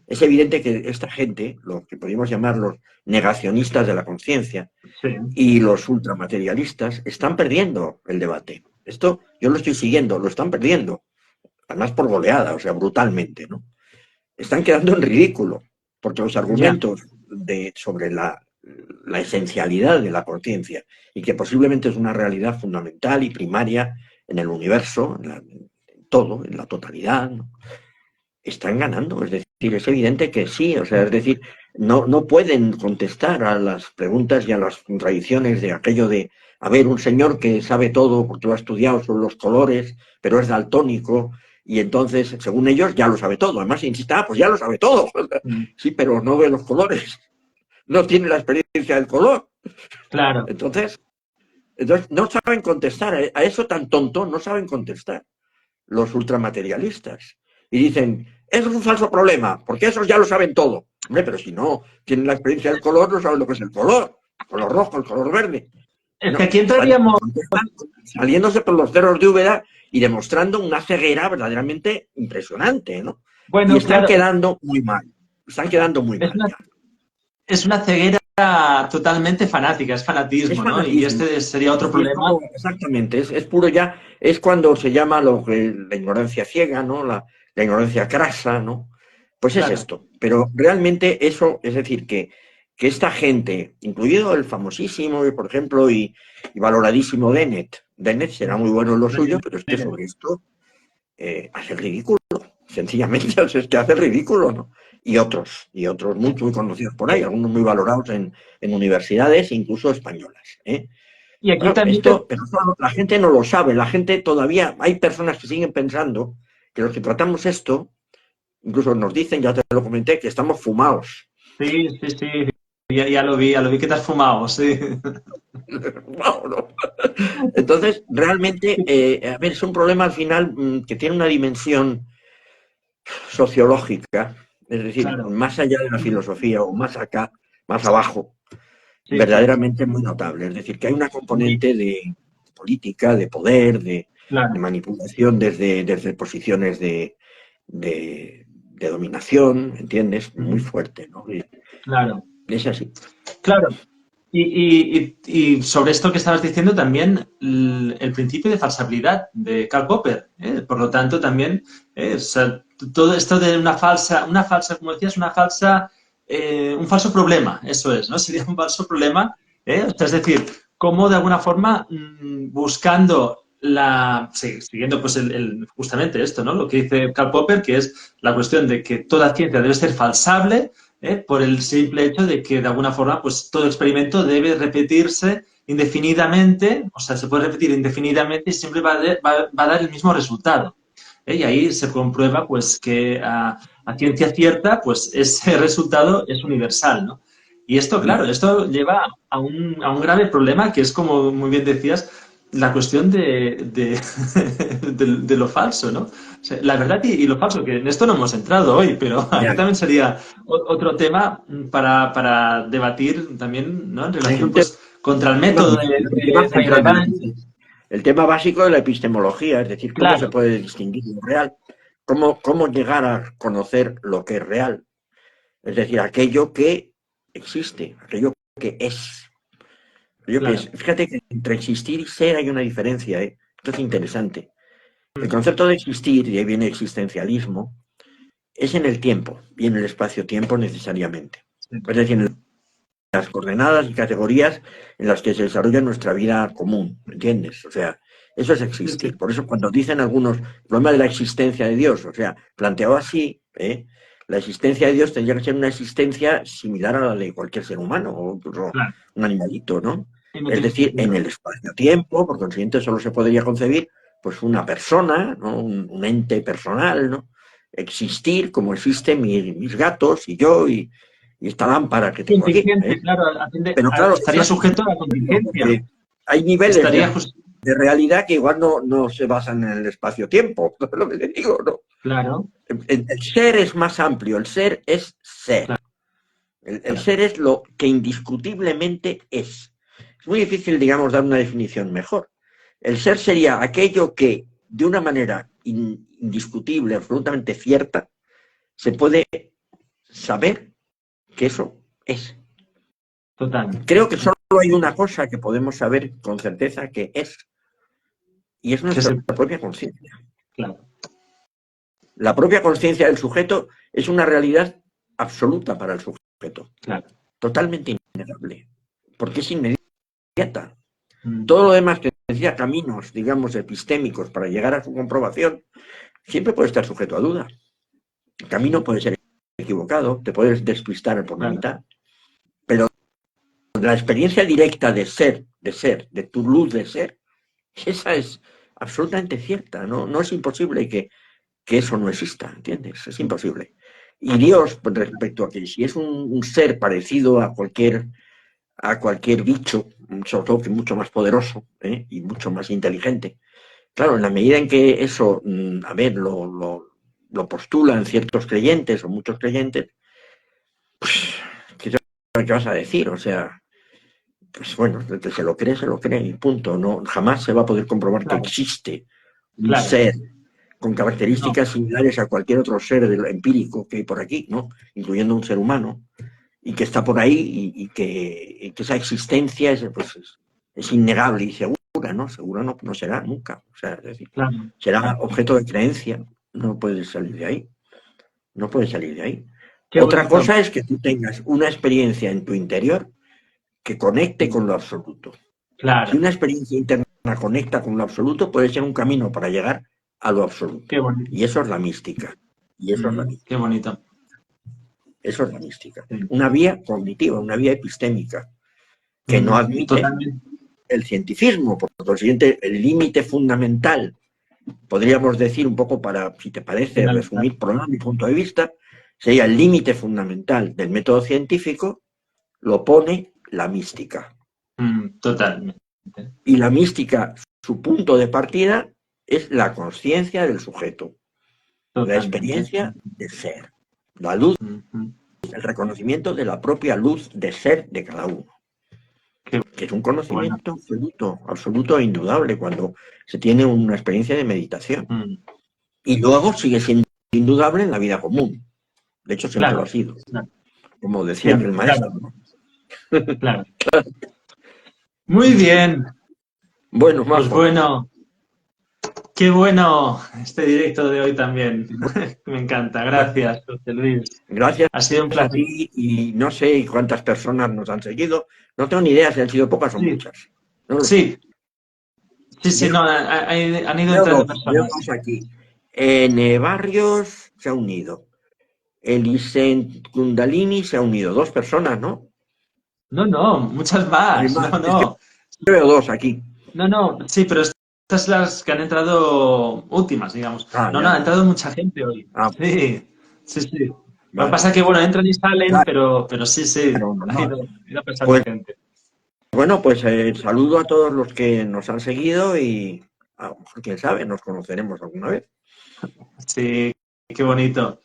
es evidente que esta gente, lo que podríamos llamar los negacionistas de la conciencia
Sí.
y los ultramaterialistas, están perdiendo el debate. Esto yo lo estoy siguiendo, lo están perdiendo, además por goleada, o sea, brutalmente, ¿no? Están quedando en ridículo, porque los
Ya.
argumentos sobre la esencialidad de la conciencia y que posiblemente es una realidad fundamental y primaria en el universo, en todo, en la totalidad, ¿no? Están ganando. Es decir, es evidente que sí, o sea, es decir, no pueden contestar a las preguntas y a las contradicciones de aquello de, a ver, un señor que sabe todo porque lo ha estudiado sobre los colores, pero es daltónico, y entonces, según ellos, ya lo sabe todo. Además, insiste, pues ya lo sabe todo.
Mm.
Sí, pero no ve los colores, no tiene la experiencia del color.
Claro.
Entonces no saben contestar, a eso tan tonto no saben contestar los ultramaterialistas. Y dicen, eso es un falso problema, porque esos ya lo saben todo. Hombre, pero si no tienen la experiencia del color, no saben lo que es el color rojo, el color verde.
Es que
No,
aquí
están,
entraríamos.
saliéndose por los cerros de Úbeda y demostrando una ceguera verdaderamente impresionante, ¿no? Y
Bueno,
están
claro,
quedando muy mal, están quedando muy
es
mal
una,
ya.
es una ceguera totalmente fanática, es
Es
fanatismo, ¿no? Y
fanatismo.
este sería otro
Y es
problema.
como, exactamente, es puro ya, es cuando se llama lo que la ignorancia ciega, ¿no? La ignorancia crasa, ¿no? Pues es
Claro.
esto. Pero realmente eso, es decir, que esta gente, incluido el famosísimo, por ejemplo, y valoradísimo Dennett será muy bueno en lo suyo, pero es que sobre esto hace el ridículo, sencillamente, o sea, es que hace el ridículo, ¿no? Y otros muy, muy conocidos por ahí, algunos muy valorados en universidades, incluso españolas, ¿eh?
Y aquí
Bueno,
también
esto, pero la gente no lo sabe, la gente todavía, hay personas que siguen pensando que los que tratamos esto, incluso nos dicen, ya te lo comenté, que estamos fumados.
sí, sí, sí, ya lo vi que te has fumado, sí.
No, no. Entonces, realmente, a ver, es un problema al final que tiene una dimensión sociológica, es decir,
Claro,
más allá de la filosofía o más acá, más abajo,
sí, sí,
verdaderamente muy notable. Es decir, que hay una
muy,
componente de política, de poder, de
claro,
manipulación desde posiciones de dominación, ¿entiendes? Muy
ujú,
fuerte, ¿no? Y
claro,
es así.
claro. Y sobre esto que estabas diciendo también el principio de falsabilidad de Karl Popper, ¿eh? Por lo tanto también o sea, todo esto de una falsa, como decías, una falsa, un falso problema, eso es, ¿no? Sería un falso problema, ¿eh? O sea, es decir, cómo de alguna forma buscando sí, siguiendo pues justamente esto, ¿no? Lo que dice Karl Popper, que es la cuestión de que toda ciencia debe ser falsable, por el simple hecho de que de alguna forma pues todo experimento debe repetirse indefinidamente, o sea, se puede repetir indefinidamente y siempre va a dar el mismo resultado. Y ahí se comprueba pues que a ciencia cierta pues ese resultado es universal, ¿no? Y esto, claro, esto lleva a un grave problema que es, como muy bien decías, la cuestión de lo falso, ¿no? O sea, la verdad y lo falso, que en esto no hemos entrado hoy, pero aquí
Ya.
también sería otro tema para debatir también, ¿no? En
Es
relación,
un tema,
pues, contra el método
vamos, el tema
de
central de la
Feyerabend.
ciencia. El tema básico de la epistemología, es decir, cómo se
Claro,
puede distinguir lo real, cómo llegar a conocer lo que es real, es decir, aquello que existe, aquello que es.
claro.
Fíjate que entre existir y ser hay una diferencia, ¿eh? Esto es interesante. El
Mm,
concepto de existir, y ahí viene existencialismo, es en el tiempo y en el espacio-tiempo necesariamente.
sí,
Es decir, en las coordenadas y categorías en las que se desarrolla nuestra vida común, ¿entiendes? O sea, eso es
sí, sí.
existir. Por eso cuando dicen algunos, el problema de la existencia de Dios, o sea, planteado así, la existencia de Dios tendría que ser una existencia similar a la de cualquier ser humano o incluso
Claro.
un animalito, ¿no?
Y no
Es
tiene
decir, en
sentido.
el espacio-tiempo, por consiguiente, solo se podría concebir pues una persona, ¿no? Un ente personal, ¿no? Existir como existen mis gatos y yo y esta lámpara que tengo aquí, ¿eh?
Contingente, claro,
Pero claro, eso
estaría
es
sujeto a la
imposible,
contingencia.
porque hay niveles
Estaría justo.
de realidad que igual no se basan en el espacio-tiempo, ¿sabes lo que te digo? ¿No?
Claro,
El ser es más amplio, el ser es ser. El
claro.
ser es lo que indiscutiblemente es. Es muy difícil, digamos, dar una definición mejor. El ser sería aquello que, de una manera indiscutible, absolutamente cierta, se puede saber que eso es.
Totalmente.
Creo que solo hay una cosa que podemos saber con certeza que es, y es
Que
nuestra
se,
propia conciencia.
claro,
La propia conciencia del sujeto es una realidad absoluta para el sujeto,
claro.
totalmente innegable, porque es inmediata.
Mm.
Todo lo demás que decía caminos, digamos, epistémicos para llegar a su comprobación, siempre puede estar sujeto a duda. El camino puede ser equivocado, te puedes despistar por la
claro,
mitad, pero la experiencia directa de tu luz de ser, esa es absolutamente cierta, no es imposible que eso no exista, ¿entiendes? Es imposible. Y Dios, pues, respecto a que si es un ser parecido a cualquier bicho, sobre todo que mucho más poderoso, y mucho más inteligente, claro, en la medida en que eso, a ver, lo postulan ciertos creyentes o muchos creyentes, pues, ¿qué vas a decir? O sea, pues bueno, el que se lo cree y punto. No, jamás se va a poder comprobar que
claro,
existe un
claro.
ser con
No,
características similares a cualquier otro ser empírico que hay por aquí, ¿no? Incluyendo un ser humano, y que está por ahí y que esa existencia pues, es innegable y segura, ¿no? Segura no será nunca. O sea, es decir,
claro,
será
claro.
objeto de creencia, no puedes salir de ahí, no puedes salir de ahí.
Qué
Otra
bonito.
cosa es que tú tengas una experiencia en tu interior que conecte con lo absoluto. Si
Claro,
una experiencia interna conecta con lo absoluto, puede ser un camino para llegar a lo absoluto.
qué bonito.
Y eso es la mística. Y eso es la
Qué
mística.
bonito.
Eso es la mística.
Sí.
Una vía cognitiva, una vía epistémica, que no admite
Totalmente.
el cientificismo. Por lo siguiente, el límite fundamental, podríamos decir un poco para, si te parece,
Finalizar.
resumir por mi punto de vista, sería el límite fundamental del método científico, lo pone la mística.
Totalmente.
Y la mística, su punto de partida, es la conciencia del sujeto, la
Totalmente.
experiencia de ser, la luz,
Ujú.
el reconocimiento de la propia luz de ser de cada uno,
Qué
que es un
bueno.
conocimiento absoluto, absoluto e indudable cuando se tiene una experiencia de meditación.
Mm,
Y luego sigue siendo indudable en la vida común. De hecho, siempre lo ha
Claro,
sido,
claro.
como decía aquel
Siempre,
maestro,
claro,
¿no?
claro. Muy bien.
Bueno,
Pues
Majo,
bueno, qué bueno este directo de hoy también. Me encanta. Gracias, José Luis.
gracias
Ha sido un
a
placer.
ti y no sé cuántas personas nos han seguido. No tengo ni idea si han sido pocas o
Sí,
muchas. No lo sé.
sí, sí, no, han ido entrando
Veo
personas.
dos aquí. En Barrios se ha unido. Elisent Kundalini se ha unido. Dos personas, ¿no?
No, no, muchas
Hay
más.
más.
No,
Es que
no.
veo dos aquí.
No, no, sí, pero estas son las que han entrado últimas, digamos.
Ah,
No, no,
ya,
ha
ya.
entrado mucha gente hoy.
Ah,
Sí, sí, sí. Lo que
vale.
pasa es que, bueno, entran y salen,
Claro,
pero sí, sí,
normal.
ha ido pasando
Pues
gente.
bueno, pues saludo a todos los que nos han seguido y a lo mejor, quién sabe, nos conoceremos alguna vez.
Sí, qué bonito.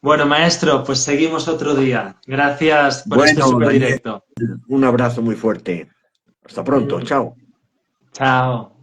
Bueno, maestro, pues seguimos otro día. Gracias por este
Bueno,
súper
Daniel,
directo.
un abrazo muy fuerte. Hasta pronto. Chao.
Chao.